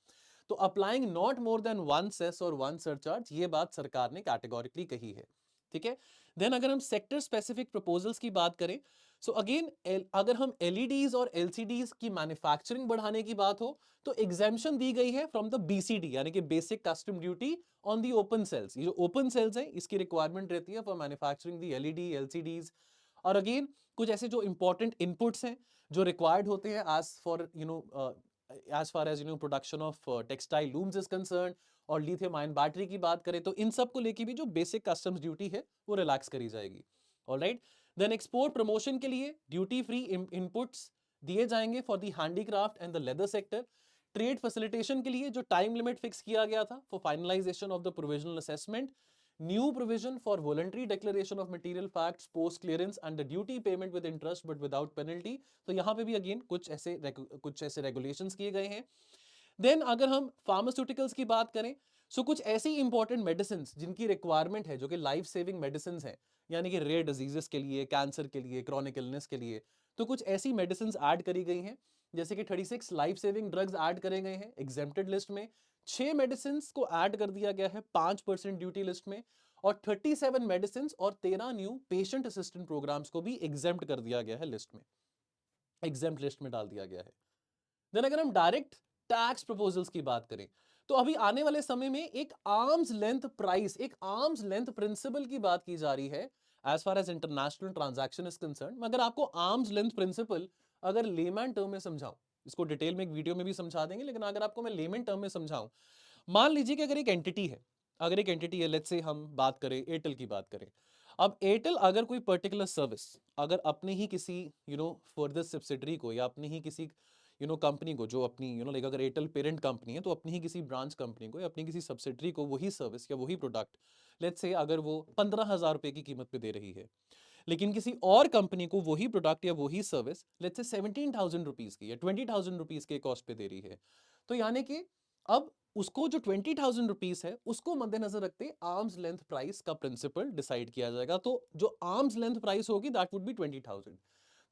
तो applying not more than 1 cess और 1 सरचार्ज, ये बात सरकार ने कैटेगोरिकली कही है। ठीक है, देन अगर हम सेक्टर स्पेसिफिक प्रपोजल्स की बात करें, सो अगेन अगर हम एलईडीज और एलसीडीज की मैन्युफैक्चरिंग बढ़ाने की बात हो तो एग्जेम्पशन दी गई है फ्रॉम द बीसीडी, यानी कि basic custom duty on the open cells. ये जो ओपन सेल्स है इसकी रिक्वायरमेंट रहती है for manufacturing the LED LCDs. और अगेन कुछ ऐसे जो इंपॉर्टेंट इनपुट्स हैं जो रिक्वायर्ड होते हैं as for as far as production of textile looms is concerned, और लिथियम आयन बैटरी की बात करें तो इन सब को लेके भी जो बेसिक कस्टम्स ड्यूटी है वो रिलैक्स करी जाएगी। ऑलराइट, देन एक्सपोर्ट प्रमोशन के लिए ड्यूटी फ्री इनपुट्स दिए जाएंगे for the handicraft and the leather sector. Trade facilitation के लिए जो टाइम लिमिट फिक्स किया गया था for finalisation of the provisional assessment, new provision for voluntary declaration of material facts post clearance and the duty payment with interest but without penalty. तो यहां पे भी अगेन कुछ ऐसे रेगुलेशंस किए गए हैं। देन अगर हम फार्मास्यूटिकल्स की बात करें, सो कुछ ऐसी इंपॉर्टेंट मेडिसिन जिनकी रिक्वायरमेंट है जो कि लाइफ सेविंग मेडिसिन है, यानी कि रेयर डिजीजेस के लिए, कैंसर के लिए, क्रॉनिक इलनेस के लिए, तो कुछ ऐसी मेडिसिन ऐड करी गई हैं जैसे कि 36 लाइफ सेविंग ड्रग्स ऐड करे गए हैं एग्जेम्प्टेड लिस्ट में, 6 मेडिसिन को ऐड कर दिया गया है 5% ड्यूटी लिस्ट में, और 37 मेडिसिन और 13 न्यू पेशेंट असिस्टेंट प्रोग्राम्स को भी एग्जेम्प्ट कर दिया गया है लिस्ट में, एग्जेम्प्ट लिस्ट में डाल दिया गया है। देन अगर हम डायरेक्ट टैक्स प्रपोजल्स की बात करें तो अभी आने वाले समय में एक आर्म्स लेंथ प्राइस, एक आर्म्स लेंथ प्रिंसिपल की बात की जा रही है as far as international transaction is concern. मगर आपको आर्म्स लेंथ प्रिंसिपल अगर लेमैन टर्म में समझाऊं, इसको डिटेल में एक वीडियो में भी समझा देंगे, लेकिन अगर आपको मैं लेमैन टर्म में समझाऊं, मान लीजिए कि अगर एक एंटिटी है, लेट्स से हम बात करें एयरटेल की बात करें। अब एयरटेल अगर कोई पर्टिकुलर सर्विस अगर अपने ही किसी फर्दर सब्सिडरी को या अपनी ही किसी कंपनी को, जो अपनी लाइक अगर एयरटेल पेरेंट कंपनी है तो अपनी ही किसी ब्रांच कंपनी को या अपनी किसी सब्सिडरी को वही सर्विस या वही प्रोडक्ट लेट्स से अगर वो 15,000 रुपए की कीमत पे दे रही है, लेकिन किसी और कंपनी को वही प्रोडक्ट या वही सर्विस लेट्स से 17,000 रुपीज की या 20,000 रुपीज के कॉस्ट पे दे रही है, तो यानी कि अब उसको जो 20,000 रुपीज है उसको मद्देनजर रखते आर्म्स लेंथ प्राइस का प्रिंसिपल डिसाइड किया जाएगा। तो जो आर्म्स लेंथ प्राइस होगी दैट वुड बी 20,000।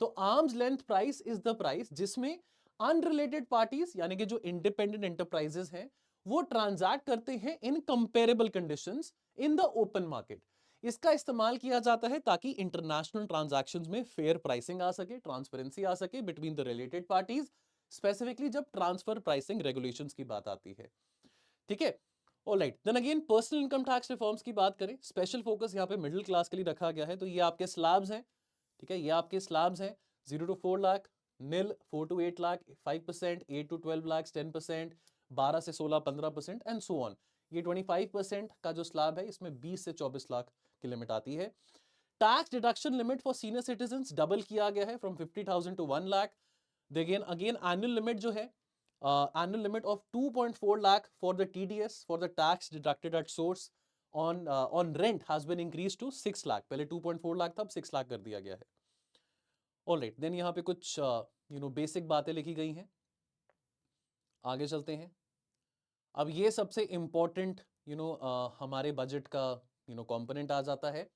तो arms length price is the price जिसमें अनरिलेटेड पार्टीज यानी कि जो इंडिपेंडेंट एंटरप्राइजेस हैं वो ट्रांजैक्ट करते हैं in comparable conditions in the open market. इसका इस्तेमाल किया जाता है ताकि इंटरनेशनल ट्रांजैक्शंस में फेयर प्राइसिंग आ सके, ट्रांसपेरेंसी आ सके between the related parties, specifically जब ट्रांसफर प्राइसिंग रेगुलेशंस की बात आती है। ठीक है, alright. Then again personal income tax reforms की बात करें, स्पेशल फोकस यहाँ पे मिडिल क्लास के लिए रखा गया है। तो ये आपके स्लैब्स हैं, ठीक है, ये आपके स्लैब्स हैं 0 to 4 lakh, nil 4 to 8 lakh 5%, 8 to 12 lakh 10%, 12 से 16 15% एंड सो ऑन। ये 25% का जो स्लैब है इसमें 20 से 24 लाख की लिमिट आती है। Tax deduction limit for senior citizens double किया गया है from 50,000 to 1 lakh. Again annual limit जो है, annual limit of 2.4 lakh for the TDS for the tax deducted at source on rent has been increased to 6 lakh। पहले 2.4 लाख था, अब 6 लाख कर दिया गया है। ऑलराइट, देन यहाँ पे कुछ बेसिक बातें लिखी गई हैं, आगे चलते हैं। अब ये सबसे इंपॉर्टेंट हमारे बजट का कंपोनेंट आ जाता है।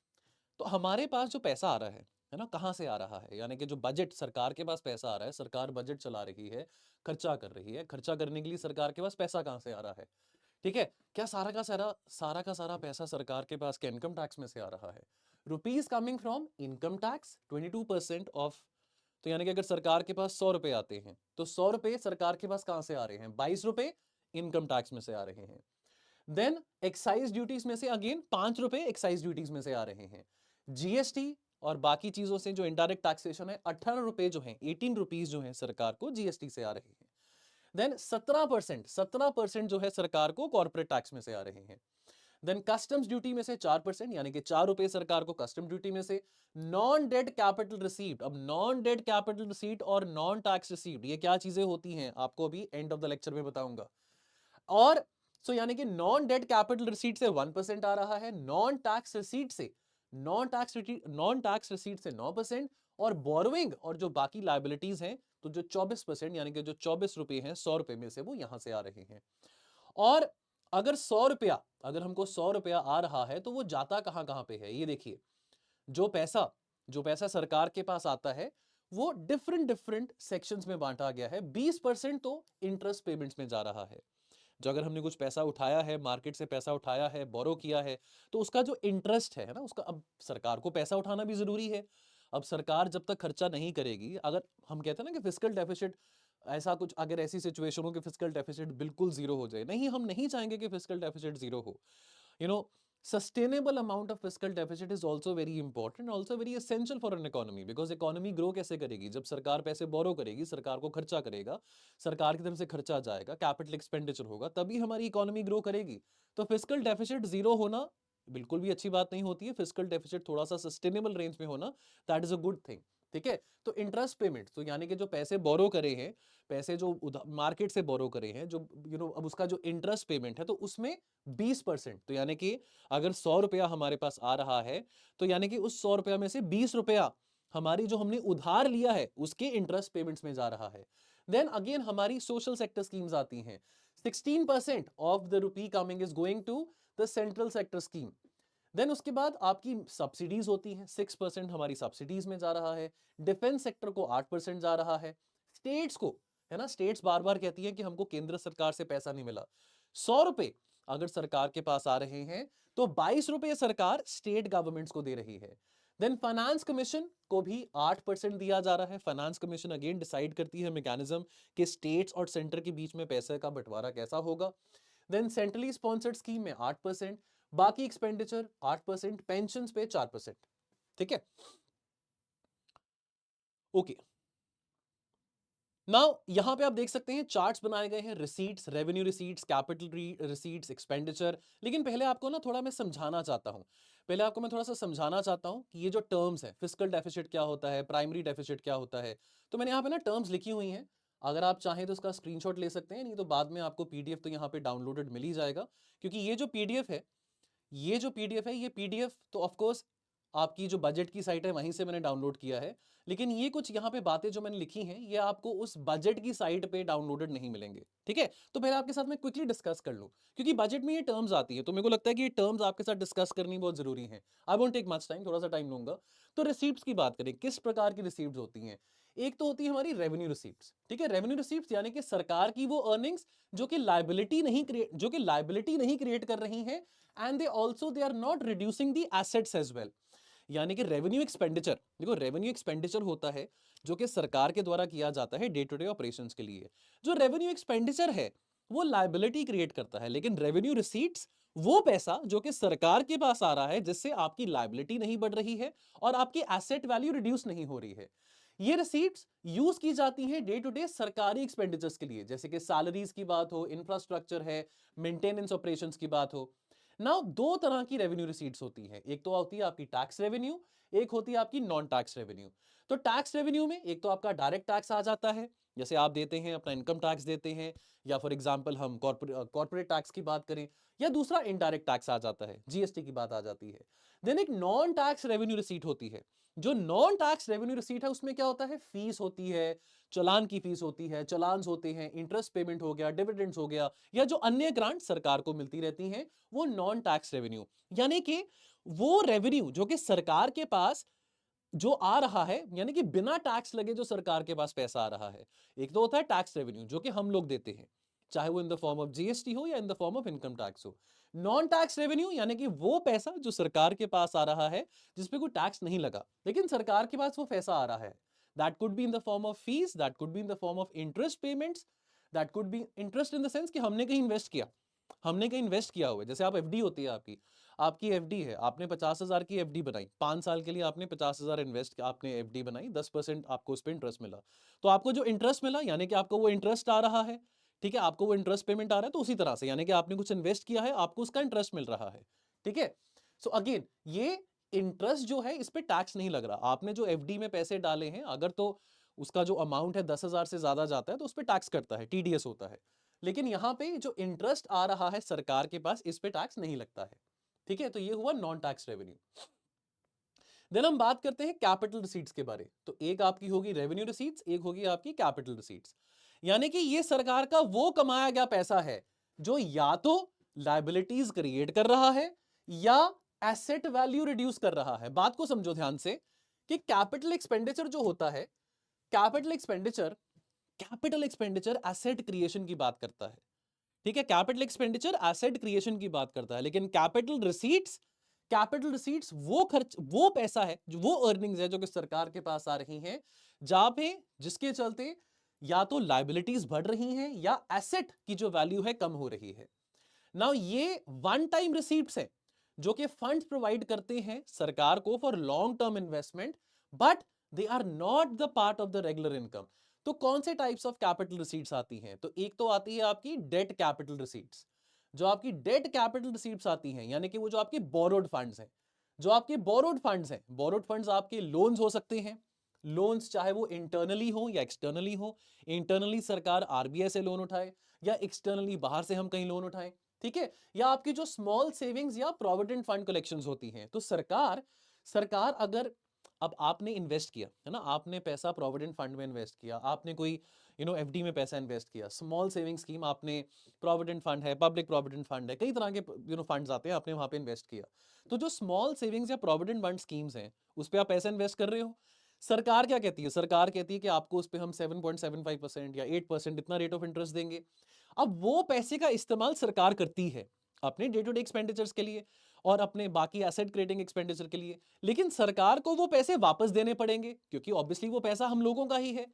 तो हमारे पास जो पैसा आ रहा है ना, कहाँ से आ रहा है, यानी कि जो बजट सरकार के पास पैसा आ रहा है, सरकार बजट चला रही है, खर्चा कर रही है, खर्चा करने के लिए सरकार के पास पैसा कहाँ से आ रहा है? ठीक है, क्या सारा का सारा पैसा सरकार के पास के इनकम टैक्स में से आ रहा है? Rupees coming from income tax 22% of. तो यानी कि अगर सरकार के पास 100 रुपए आते हैं तो 100 रुपए सरकार के पास कहां से आ रहे हैं? 22 रुपए इनकम टैक्स में से आ रहे हैं। देन एक्साइज ड्यूटीज में से अगेन 5 रुपए एक्साइज ड्यूटीज में से आ रहे हैं। जीएसटी और बाकी चीजों से जो इनडायरेक्ट टैक्सेशन है 18 रुपए जो है, 18 रुपीज जो है सरकार को जीएसटी से आ रहे हैं। देन 17% जो है सरकार को कॉर्पोरेट टैक्स में से आ रहे हैं। देन कस्टम्स ड्यूटी में से 4% यानी कि 4 रुपए सरकार को कस्टम ड्यूटी में से। नॉन डेड कैपिटल रिसीव्ड, अब नॉन डेड कैपिटल रिसीव्ड और नॉन टैक्स रिसीव्ड ये क्या चीजें होती हैं आपको अभी एंड ऑफ द लेक्चर में बताऊंगा। और यानी कि नॉन डेड कैपिटल रिसीट से 1% आ रहा है, नॉन टैक्स रिसीट से 9% और बोरोइंग और जो बाकी लायबिलिटीज हैं तो जो 24% यानी कि जो 24 रुपए हैं 100 रुपए में से वो यहां से आ रहे हैं। और अगर 100 रुपया, अगर हमको 100 रुपया आ रहा है तो वो जाता कहां कहां पे है? ये देखिए, जो पैसा सरकार के पास आता है वो डिफरेंट सेक्शंस में बांटा गया है। 20% तो इंटरेस्ट पेमेंट्स में जा रहा है। जो अगर हमने कुछ पैसा उठाया है, मार्केट से पैसा उठाया है, बोरो किया है, तो उसका जो इंटरेस्ट है ना, उसका अब सरकार को पैसा उठाना भी जरूरी है। अब सरकार जब तक खर्चा नहीं करेगी, अगर हम कहते हैं ना कि फिस्कल डेफिसिट, ऐसा कुछ अगर ऐसी सिचुएशन हो कि फिस्कल डेफिसिट बिल्कुल जीरो हो जाए, नहीं, हम नहीं चाहेंगे कि फिस्कल डेफिसिट जीरो हो। sustainable amount of fiscal deficit is also very important, also very essential for an economy, because economy grow कैसे करेगी? जब सरकार पैसे बोरो करेगी, सरकार को खर्चा करेगा, सरकार की तरफ से खर्चा जाएगा, कैपिटल एक्सपेंडिचर होगा, तभी हमारी इकोनॉमी ग्रो करेगी। तो फिस्कल डेफिसिट जीरो होना बिल्कुल भी अच्छी बात नहीं होती है। फिस्कल डेफिसिट थोड़ा सा सस्टेनेबल रेंज में होना, that is a good thing. ठीक है, तो इंटरेस्ट पेमेंट, तो यानी कि जो पैसे बोरो करे हैं, पैसे जो मार्केट से बोरो करे हैं, जो अब उसका जो इंटरेस्ट पेमेंट है, तो उसमें 20%, तो यानी कि अगर 100 रुपया हमारे पास आ रहा है, तो यानी कि उस 100 रुपया में से 20 रुपया हमारी जो हमने उधार लिया है उसके इंटरेस्ट पेमेंट्स में जा रहा है। देन अगेन हमारी सोशल सेक्टर स्कीम्स आती हैं। 16% of the rupee coming is going to the central sector scheme. Then उसके बाद आपकी सब्सिडीज होती हैं, 6% हमारी सब्सिडीज में जा रहा है। डिफेंस सेक्टर को 8% जा रहा है। स्टेट्स को, है ना, स्टेट्स बार बार कहती है कि हमको केंद्र सरकार से पैसा नहीं मिला। 100 रुपए अगर सरकार के पास आ रहे हैं, तो 22 रुपए सरकार स्टेट गवर्नमेंट्स को दे रही है। देन फाइनेंस कमीशन को भी 8% दिया जा रहा है। फाइनेंस कमीशन अगेन डिसाइड करती है मैकेनिज्म कि स्टेट्स और सेंटर के बीच में पैसे का बंटवारा कैसा होगा। देन सेंट्रली स्पॉन्सर्ड स्कीम में 8%, बाकी एक्सपेंडिचर 8%, पेंशन पे 4%। ठीक है, ओके। नाउ यहां पे आप देख सकते हैं चार्ट्स बनाए गए हैं, receipts, revenue receipts, capital receipts, expenditure. लेकिन पहले आपको ना थोड़ा मैं समझाना चाहता हूं, पहले आपको मैं थोड़ा सा समझाना चाहता हूं कि ये जो टर्म्स है, फिस्कल डेफिसिट क्या होता है, प्राइमरी डेफिसिट क्या होता है। तो मैंने यहाँ पे ना टर्म्स लिखी हुई हैं, अगर आप चाहें तो उसका स्क्रीनशॉट ले सकते हैं, नहीं तो बाद में आपको पीडीएफ तो यहाँ पे डाउनलोडेड मिल ही जाएगा। क्योंकि ये जो पीडीएफ है, ये जो पीडीएफ है, ये पीडीएफ तो ऑफ कोर्स आपकी जो बजट की साइट है वहीं से मैंने डाउनलोड किया है। लेकिन ये कुछ यहाँ पे बातें जो मैंने लिखी हैं, ये आपको उस बजट की साइट पे डाउनलोडेड नहीं मिलेंगे। ठीक है, तो पहले आपके साथ मैं क्विकली डिस्कस कर लूं, क्योंकि बजट में ये टर्म्स आती है, तो मेरे को लगता है कि ये टर्म्स आपके साथ डिस्कस करनी बहुत जरूरी है। I won't take much time, थोड़ा सा टाइम लूंगा। तो रिसीप्ट्स की बात करें, किस प्रकार की रिसीप्ट्स होती हैं। एक तो होती है हमारी रेवेन्यू रिसीप्ट्स। ठीक है, रेवेन्यू रिसीप्ट्स यानी कि सरकार की वो अर्निंग्स जो कि लायबिलिटी नहीं क्रिएट कर रही हैं, and they also they are not reducing the assets as well. यानी कि रेवेन्यू एक्सपेंडिचर, देखो रेवेन्यू एक्सपेंडिचर होता है जो कि सरकार के द्वारा किया जाता है डे टू डे ऑपरेशंस के लिए। जो रेवेन्यू एक्सपेंडिचर है वो लायबिलिटी क्रिएट करता है, लेकिन रेवेन्यू रिसीट्स वो पैसा जो कि सरकार के पास आ रहा है, जिससे आपकी लायबिलिटी नहीं बढ़ रही है और आपकी एसेट वैल्यू रिड्यूस नहीं हो रही है। ये रिसीट्स यूज की जाती हैं डे टू डे सरकारी एक्सपेंडिचर्स के लिए, जैसे कि सैलरीज की बात हो, इंफ्रास्ट्रक्चर है, मेंटेनेंस ऑपरेशंस की बात हो। नाउ दो तरह की रेवेन्यू रिसीट्स होती हैं, एक तो होती है आपकी टैक्स रेवेन्यू, एक होती है आपकी नॉन टैक्स रेवेन्यू। तो टैक्स रेवेन्यू में एक तो आपका डायरेक्ट टैक्स आ जाता है, जैसे आप देते हैं अपना इनकम टैक्स देते हैं, या फॉर एग्जांपल हम कॉर्पोरेट टैक्स की बात करें, या दूसरा इनडायरेक्ट टैक्स आ जाता है, जीएसटी की बात आ जाती है। देन एक नॉन टैक्स रेवेन्यू रिसीट होती है। जो नॉन टैक्स रेवेन्यू रिसीट है उसमें क्या होता है, फीस होती है, चालान की फीस होती है, चालान होते हैं, इंटरेस्ट पेमेंट हो गया, डिविडेंड्स हो गया, या जो अन्य ग्रांट सरकार को मिलती रहती हैं, वो नॉन टैक्स रेवेन्यू। यानी कि वो रेवेन्यू जो कि सरकार के पास जो आ रहा है, यानी कि बिना टैक्स लगे जो सरकार के पास पैसा आ रहा है। एक तो होता है टैक्स रेवेन्यू जो कि हम लोग देते हैं, चाहे वो in the form of GST हो या in the form of income tax हो। नॉन टैक्स रेवेन्यू यानी कि वो पैसा जो सरकार के पास आ रहा है जिसपे कोई टैक्स नहीं लगा, लेकिन सरकार के पास वो पैसा आ रहा है। That could be in the form of fees, that could be in the form of interest payments, that could be interest in the sense कि हमने कहीं इन्वेस्ट किया, हमने कहीं इन्वेस्ट किया हुआ है। जैसे आप एफडी होती है आपकी, आपकी एफडी है, आपने 50,000 की एफडी बनाई, 5 साल के लिए आपने 50,000 इन्वेस्ट, आपने एफडी बनाई, 10% आपको उस पर इंटरेस्ट मिला। तो आपको जो इंटरेस्ट मिला यानी कि आपको वो इंटरेस्ट आ रहा है। ठीक है, आपको वो इंटरेस्ट पेमेंट आ रहा है, तो उसी तरह से यानी कि आपने कुछ इन्वेस्ट किया है, आपको उसका इंटरेस्ट मिल रहा है। ठीक है, सो अगेन ये इंटरेस्ट जो है इस पे टैक्स नहीं लग रहा। आपने जो एफडी में पैसे डाले हैं, अगर तो उसका जो अमाउंट है 10,000 से ज्यादा जाता है तो उस पर टैक्स करता है, टीडीएस होता है। लेकिन यहां पे जो इंटरेस्ट आ रहा है सरकार के पास, इस पे टैक्स नहीं लगता है। ठीक है, तो ये हुआ नॉन टैक्स रेवेन्यू। देन हम बात करते हैं कैपिटल रिसीट्स के बारे। तो एक आपकी होगी रेवेन्यू रिसीट्स, एक होगी आपकी कैपिटल रिसीट्स। यानी कि ये सरकार का वो कमाया गया पैसा है जो या तो लायबिलिटीज क्रिएट कर रहा है या एसेट वैल्यू रिड्यूस कर रहा है। बात को समझो ध्यान से कि कैपिटल एक्सपेंडिचर जो होता है, capital expenditure, capital expenditure asset creation की बात करता है। ठीक है, कैपिटल एक्सपेंडिचर एसेट क्रिएशन की बात करता है, लेकिन कैपिटल रिसीट्स, कैपिटल रिसीट्स वो खर्च, वो पैसा है, जो वो अर्निंग्स है जो कि सरकार के पास आ रही हैं, जहां पे जिसके चलते या तो लायबिलिटीज बढ़ रही हैं या एसेट की जो वैल्यू है कम हो रही है। नाउ ये वन टाइम रिसीट्स है जो कि फंड्स प्रोवाइड करते हैं सरकार को for long term investment, but they are not the part of the regular income. तो कौन से टाइप्स ऑफ कैपिटल रिसीट्स आती हैं? तो एक तो आती है आपकी डेट कैपिटल रिसीट्स। जो आपकी डेट कैपिटल रिसीट्स आती हैं, यानी कि वो जो आपके बोरोड फंड्स हैं, जो आपके बोरोड फंड्स हैं, बोरोड फंड्स आपके लोन्स हो सकते हैं। लोन्स चाहे वो इंटरनली हो या एक्सटर्नली हो। इंटरनली सरकार आरबीआई से लोन उठाए, या एक्सटर्नली बाहर से हम कहीं लोन उठाएं, ठीक है। या आपकी जो स्मॉल सेविंग्स या प्रोविडेंट फंड कलेक्शंस होती हैं, तो सरकार सरकार अगर, अब आपने इन्वेस्ट किया है ना, आपने पैसा प्रोविडेंट फंड में इन्वेस्ट किया, आपने कोई एफडी में पैसा इन्वेस्ट किया, स्मॉल सेविंग स्कीम, आपने प्रोविडेंट फंड है, पब्लिक प्रोविडेंट फंड है, कई तरह के फंड्स आते हैं, आपने वहां पे इन्वेस्ट किया। तो जो स्मॉल सेविंग्स या प्रोविडेंट फंड स्कीम्स हैं, उस पर आप पैसा इन्वेस्ट कर रहे हो। सरकार क्या कहती है? सरकार कहती है कि आपको उस पर हम 7.75% या 8% इतना रेट ऑफ इंटरेस्ट देंगे। अब वो पैसे का इस्तेमाल सरकार करती है अपने डे टू डे एक्सपेंडिचर्स के लिए और अपने बाकी एसेट क्रिएटिंग एक्सपेंडिचर के लिए, लेकिन सरकार को वो पैसे वापस देने पड़ेंगे, क्योंकि ऑब्वियसली वो पैसा हम लोगों का ही है।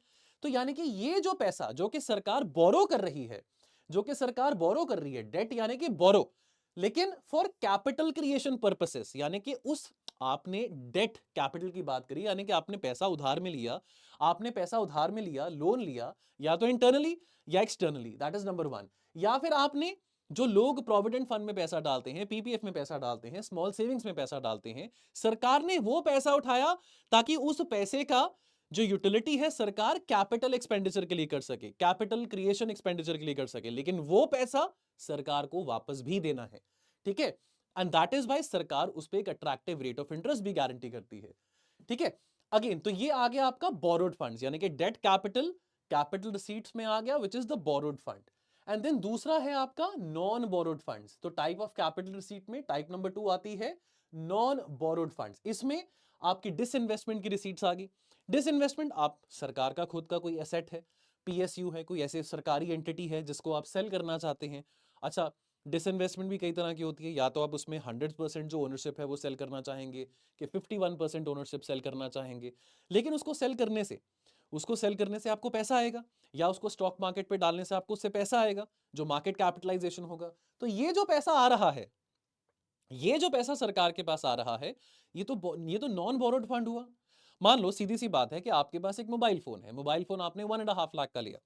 तो यानी कि ये जो पैसा जो कि सरकार बोरो कर रही है, जो कि सरकार बोरो कर रही है, डेट यानी कि बोरो, लेकिन फॉर कैपिटल क्रिएशन पर्पसेस, यानी कि उस, आपने डेट कैपिटल की बात करी, यानी कि आपने पैसा उधार में लिया, आपने पैसा उधार में लिया, लोन लिया, या तो इंटरनली या externally, that is number one. या फिर आपने, जो लोग प्रोविडेंट फंड में पैसा डालते हैं, पीपीएफ में पैसा डालते हैं, स्मॉल सेविंग्स में पैसा डालते हैं, सरकार ने वो पैसा उठाया ताकि उस पैसे का जो यूटिलिटी है सरकार कैपिटल एक्सपेंडिचर के लिए कर सके, कैपिटल क्रिएशन एक्सपेंडिचर के लिए कर सके, लेकिन वो पैसा सरकार को वापस भी देना है, ठीक है। एंड दैट इज वाई सरकार उस पर एक अट्रैक्टिव रेट ऑफ इंटरेस्ट भी गारंटी करती है, ठीक है। अगेन, तो ये आ गया आपका बोरोड फंड्स, यानी कि डेट कैपिटल कैपिटल रिसीट्स में आ गया, which is the borrowed fund. And then दूसरा है आपका नॉन बोरोड फंड्स। तो टाइप ऑफ कैपिटल रिसीट में टाइप नंबर 2 आती है नॉन बोरोड फंड्स। इसमें आपकी डिसइन्वेस्टमेंट की रिसीट्स आ गई। डिसइन्वेस्टमेंट, आप, सरकार का खुद का कोई एसेट है, पीएसयू है, कोई ऐसे सरकारी एंटिटी है जिसको आप सेल करना चाहते हैं। अच्छा, डिसइन्वेस्टमेंट भी कई तरह की होती है, या तो आप उसमें 100% जो ओनरशिप है वो सेल करना चाहेंगे, कि 51% ओनरशिप सेल करना चाहेंगे, लेकिन उसको सेल करने से आपको पैसा आएगा, या उसको स्टॉक मार्केट पे डालने से आपको उससे पैसा आएगा, जो मार्केट कैपिटलाइजेशन होगा। तो ये जो पैसा आ रहा है, ये जो पैसा सरकार के पास आ रहा है, ये तो नॉन बोरोड फंड हुआ। मान लो, सीधी सी बात है कि आपके पास एक मोबाइल फोन है, मोबाइल फोन आपने 1.5 लाख का लिया।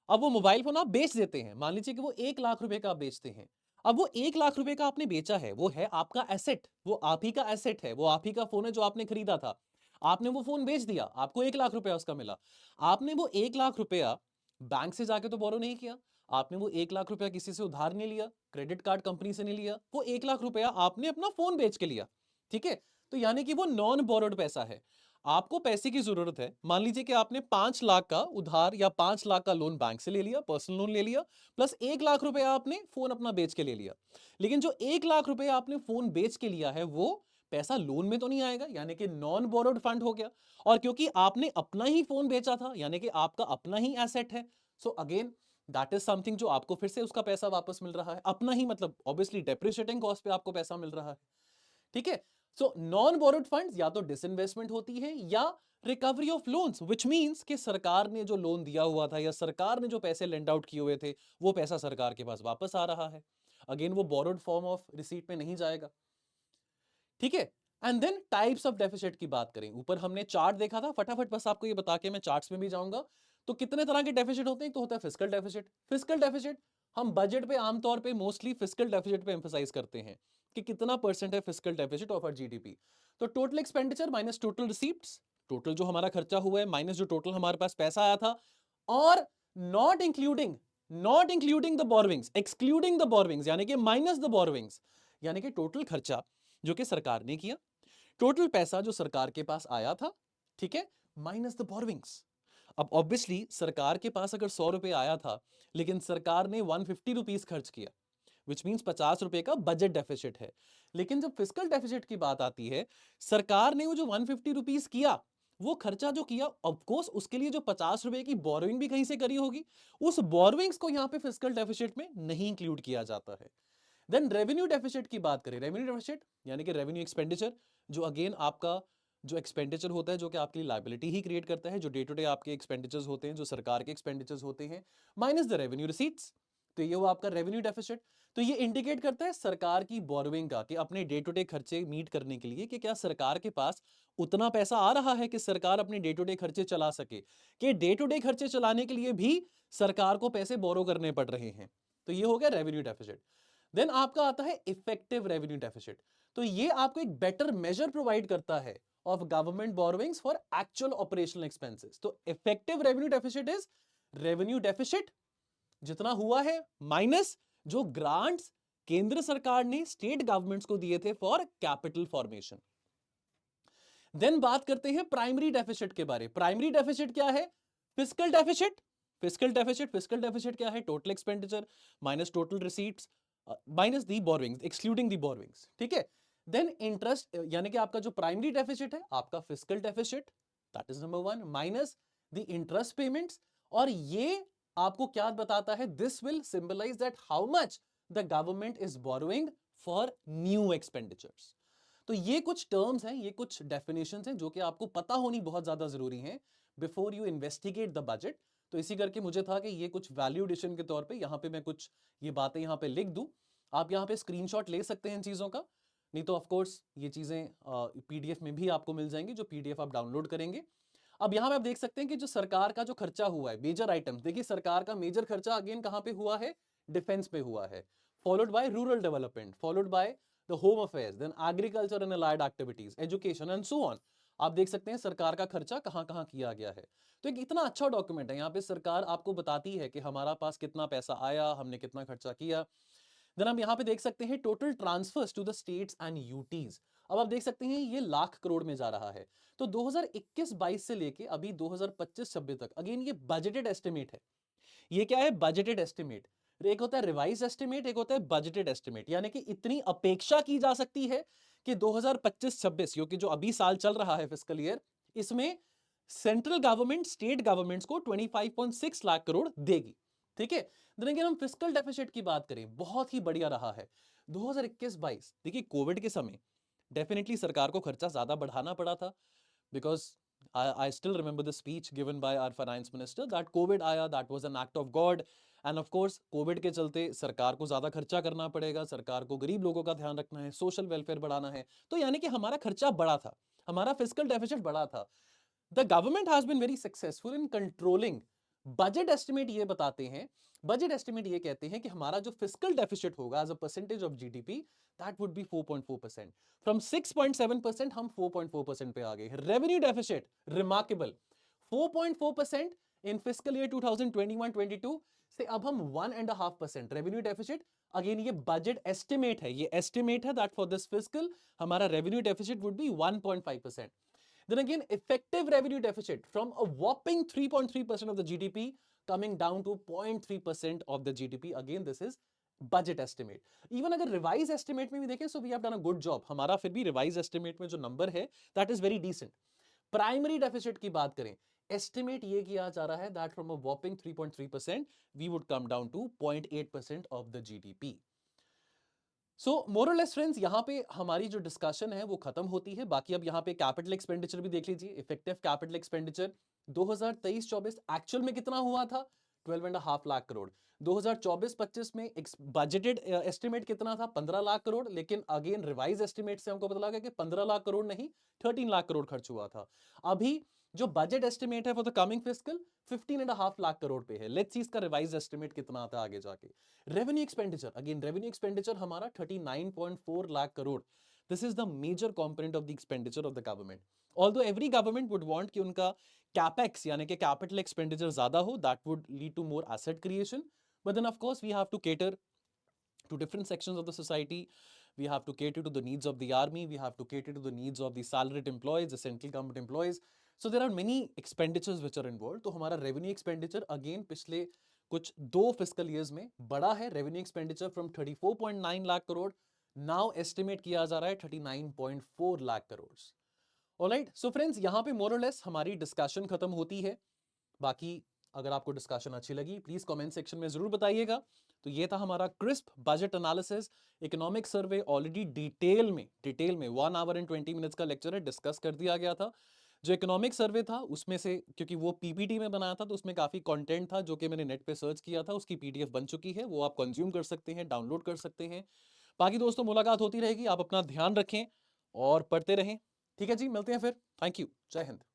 अब वो मोबाइल फोन आप बेच देते हैं, मान लीजिए कि वो 1 लाख रुपए का आप बेचते हैं। अब वो 1 लाख रुपए का आपने बेचा है, वो है आपका एसेट, वो आप ही का एसेट है, वो आप ही का फोन है जो आपने खरीदा था। आपने वो फोन बेच दिया, आपको 1 लाख रुपया उसका मिला। आपने वो 1 लाख रुपया बैंक से जाके तो बोरो नहीं किया, आपने वो 1 लाख रुपया किसी से उधार नहीं लिया, क्रेडिट कार्ड कंपनी से नहीं लिया, वो 1 लाख रुपया आपने अपना फोन बेच के लिया, ठीक है। तो यानी कि वो नॉन बोरोड पैसा है। आपको पैसे की जरूरत है, मान लीजिए कि आपने 5 लाख का उधार या 5 लाख का लोन बैंक से ले लिया, पर्सनल लोन ले लिया, प्लस 1 लाख रुपया आपने फोन अपना बेच के ले लिया। लेकिन जो 1 लाख रुपया आपने फोन बेच के लिया है, वो पैसा लोन में तो नहीं आएगा, यानी कि नॉन बोरोड फंड हो गया। और क्योंकि आपने अपना ही फोन बेचा था, यानी कि आपका अपना ही एसेट है, so again that is something जो आपको फिर से उसका पैसा वापस मिल रहा है। अपना ही मतलब ऑब्वियसली डेप्रिशिएटिंग कॉस्ट पे आपको पैसा मिल रहा है, ठीक है। सो नॉन बोरोड फंड्स या तो डिसइन्वेस्टमेंट होती है या recovery of loans, which means कि सरकार ने जो लोन दिया हुआ था या सरकार ने जो पैसे लेंड आउट किए हुए थे, वो पैसा सरकार के पास वापस आ रहा है। अगेन, वो बोरोड फॉर्म ऑफ रिसीट में नहीं जाएगा, ठीक है। And then types of deficit की बात करें, ऊपर हमने चार्ट देखा था, फटाफट बस आपको ये बता के मैं चार्ट्स में भी जाऊंगा। तो कितने तरह के डेफिसिट होते हैं? तो होता है फिस्कल डेफिसिट। फिस्कल डेफिसिट हम बजट पे आमतौर पे मोस्टली फिस्कल डेफिसिट पे एम्फसाइज करते हैं कि कितना परसेंट है fiscal deficit of our GDP. तो total expenditure minus total receipts, total जो हमारा खर्चा हुआ है माइनस जो टोटल हमारे पास पैसा आया था, और not including the borrowings, excluding the borrowings, यानी कि माइनस द बोरोविंग्स, यानी कि टोटल खर्चा जो कि सरकार ने किया, टोटल पैसा जो सरकार के पास आया था, ठीक है, माइनस द बोरोविंग्स। अब ऑब्वियसली सरकार के पास अगर 100 रुपए आया था, लेकिन सरकार ने 150 रुपीज खर्च किया, विच मीन्स 50 रुपए का बजट डेफिसिट है। लेकिन जब फिस्कल डेफिसिट की बात आती है, सरकार ने वो जो 150 रुपीज किया, वो खर्चा जो किया, ऑफकोर्स उसके लिए जो 50 रुपए की बोरोइंग भी कहीं से करी होगी, उस बोरोइंग्स को यहां पे फिस्कल डेफिसिट में नहीं इंक्लूड किया जाता है। देन रेवेन्यू डेफिसिट की बात करें, रेवेन्यू डेफिसिट यानी कि रेवेन्यू एक्सपेंडिचर, जो अगेन आपका जो एक्सपेंडिचर होता है, जो कि आपकी लायबिलिटी ही क्रिएट करता है, जो डे टू डे आपके एक्सपेंडिचर्स होते हैं, जो सरकार के एक्सपेंडिचर्स होते हैं, माइनस द रेवेन्यू रिसीट्स। तो ये वो आपका रेवेन्यू डेफिसिट। तो ये इंडिकेट करता है सरकार की बोरोइंग का, कि अपने डे टू डे खर्चे मीट करने के लिए, कि क्या सरकार के पास उतना पैसा आ रहा है कि सरकार अपने डे टू डे खर्चे चला सके, कि डे टू डे खर्चे चलाने के लिए भी सरकार को पैसे बोरो करने पड़ रहे हैं। तो ये हो गया रेवेन्यू डेफिसिट। देन आपका आता है इफेक्टिव रेवेन्यू डेफिसिट। तो ये आपको एक बेटर मेजर प्रोवाइड करता है of government borrowings for actual operational expenses. तो effective revenue deficit is revenue deficit जितना हुआ है माइनस जो ग्रांट्स केंद्र सरकार ने स्टेट गवर्नमेंट्स को दिए थे फॉर कैपिटल फॉर्मेशन। देन बात करते हैं प्राइमरी डेफिसिट के बारे। प्राइमरी डेफिसिट क्या है? Fiscal deficit. फिस्कल डेफिसिट क्या है? Total expenditure minus total receipts minus the borrowings, excluding the borrowings, ठीक है। देन इंटरेस्ट, यानी कि आपका जो प्राइमरी डेफिसिट है आपका fiscal deficit, that is number 1, minus the interest payments. और ये आपको क्या बताता है? This will symbolise that how much the government is borrowing for new expenditures. तो ये कुछ टर्म्स हैं, ये कुछ डेफिनेशंस हैं जो कि आपको पता होनी बहुत ज्यादा जरूरी है before you investigate the budget. तो इसी करके मुझे था कि ये कुछ वैल्यू एडिशन के तौर पे यहां पे मैं कुछ ये बातें यहां पे लिख दूं। आप यहां पे स्क्रीनशॉट ले सकते हैं इन चीजों का, नहीं तो ऑफ कोर्स ये चीजें पीडीएफ में भी आपको मिल जाएंगी, जो पीडीएफ आप डाउनलोड करेंगे। अब यहां पे आप देख सकते हैं कि जो सरकार का जो खर्चा हुआ है, मेजर आइटम्स, देखिए सरकार का मेजर खर्चा अगेन कहां पे हुआ है? डिफेंस पे हुआ है, followed by rural development, followed by the home affairs, then agriculture and allied activities, education and so on. आप देख सकते हैं सरकार का खर्चा कहां कहां किया गया है। तो एक इतना अच्छा डॉक्यूमेंट है, यहाँ पे सरकार आपको बताती है कि हमारा पास कितना पैसा आया, हमने कितना खर्चा किया। देन हम यहाँ पे देख सकते हैं total transfers to the states and UTs. अब आप देख सकते हैं ये लाख करोड़ में जा रहा है। तो 2021-22 से लेके अभी 2025-26 तक, अगेन ये बजटेड एस्टिमेट है। ये क्या है? Budgeted estimate. एक होता है रिवाइज एस्टिमेट, एक होता है बजटेड एस्टिमेट। यानी कि इतनी अपेक्षा की जा सकती है कि 2025-26, क्योंकि जो अभी साल चल रहा है फिस्कल ईयर, इसमें सेंट्रल गवर्नमेंट स्टेट गवर्नमेंट्स को 25.6 लाख करोड़ देगी, ठीक है। लेकिन हम फिस्कल डेफिसिट की बात करें, बहुत ही बढ़िया रहा है 2021-22। देखिए कोविड के समय डेफिनेटली सरकार को खर्चा ज्यादा बढ़ाना पड़ा था, because I still remember the speech given by our finance minister that COVID आया, that was an act of God, and of course COVID के चलते सरकार को ज्यादा खर्चा करना पड़ेगा, सरकार को गरीब लोगों का ध्यान रखना है, सोशल वेलफेयर बढ़ाना है। तो यानी कि हमारा खर्चा बड़ा था, हमारा फिस्कल डेफिसिट बड़ा था। The government has been very successful in controlling. Budget estimate ये बताते हैं, बजट एस्टिमेट ये कहते हैं कि हमारा जो फिस्कल डेफिसिट होगा as a percentage of GDP, that would be 4.4%। From 6.7% हम 4.4% पे आ गए। Revenue deficit remarkable, 4.4% in fiscal year 2021-22 से अब हम 1.5% रेवेन्यू डेफिसिट। अगेन ये बजट एस्टिमेट है, ये एस्टिमेट है दैट फॉर दिस फिस्कल हमारा revenue deficit would be 1.5%। Then again, effective revenue deficit from a whopping 3.3% of the GDP coming down to 0.3% of the GDP. Again, this is budget estimate. Even अगर revised estimate में भी देखें, so we have done a good job. हमारा फिर भी revised estimate में जो number है, that is very decent. Primary deficit की बात करें, estimate ये किया जा रहा है that from a whopping 3.3%, we would come down to 0.8% of the GDP. So मोरलेस फ्रेंड्स, यहां पे हमारी जो डिस्कशन है वो खत्म होती है। बाकी अब यहां पे कैपिटल एक्सपेंडिचर भी देख लीजिए। इफेक्टिव कैपिटल एक्सपेंडिचर 2023-24 एक्चुअल में कितना हुआ था? 12.5 लाख करोड़। 2024-25 में बजटेड एस्टिमेट कितना था? 15 लाख करोड़। लेकिन अगेन रिवाइज एस्टिमेट से हमको पता लगा कि 15 लाख करोड़ नहीं, 13 लाख करोड़ खर्च हुआ था। अभी जो बजट एस्टिमेट है for the coming fiscal 15.5 lakh crore पे है। लेट्स सी इसका रिवाइज एस्टिमेट कितना आता है आगे जाके। Revenue expenditure, again revenue expenditure हमारा 39.4 lakh crore. This is the major component of the expenditure of the government. Although every government would want कि उनका कैपेक्स यानी कि कैपिटल एक्सपेंडिचर ज्यादा हो, that would lead to more asset creation, but then of course we have to cater to different sections of the society. We have to cater to the needs of the army, we have to cater to the needs of the salaried employees, the central government employees. So there are many expenditures which are involved. तो हमारा revenue expenditure again पिछले कुछ 2 fiscal years में बड़ा है। revenue expenditure from 34.9 lakh crore now estimate किया जा रहा है 39.4 lakh crore. Alright, so friends यहाँ पे मोर और लेस हमारी डिस्कशन खत्म होती है। बाकी अगर आपको डिस्कशन अच्छी लगी प्लीज कमेंट सेक्शन में जरूर बताइएगा। तो ये था हमारा crisp budget analysis economic survey. Already detail में 1 आवर एंड 20 मिनट्स का लेक्चर है, डिस्कस कर दिया गया था। जो इकोनॉमिक सर्वे था उसमें से, क्योंकि वो पीपीटी में बनाया था तो उसमें काफ़ी कंटेंट था जो कि मैंने नेट पे सर्च किया था, उसकी पीडीएफ बन चुकी है, वो आप कंज्यूम कर सकते हैं, डाउनलोड कर सकते हैं। बाकी दोस्तों मुलाकात होती रहेगी, आप अपना ध्यान रखें और पढ़ते रहें। ठीक है जी, मिलते हैं फिर। Thank you. जय हिंद।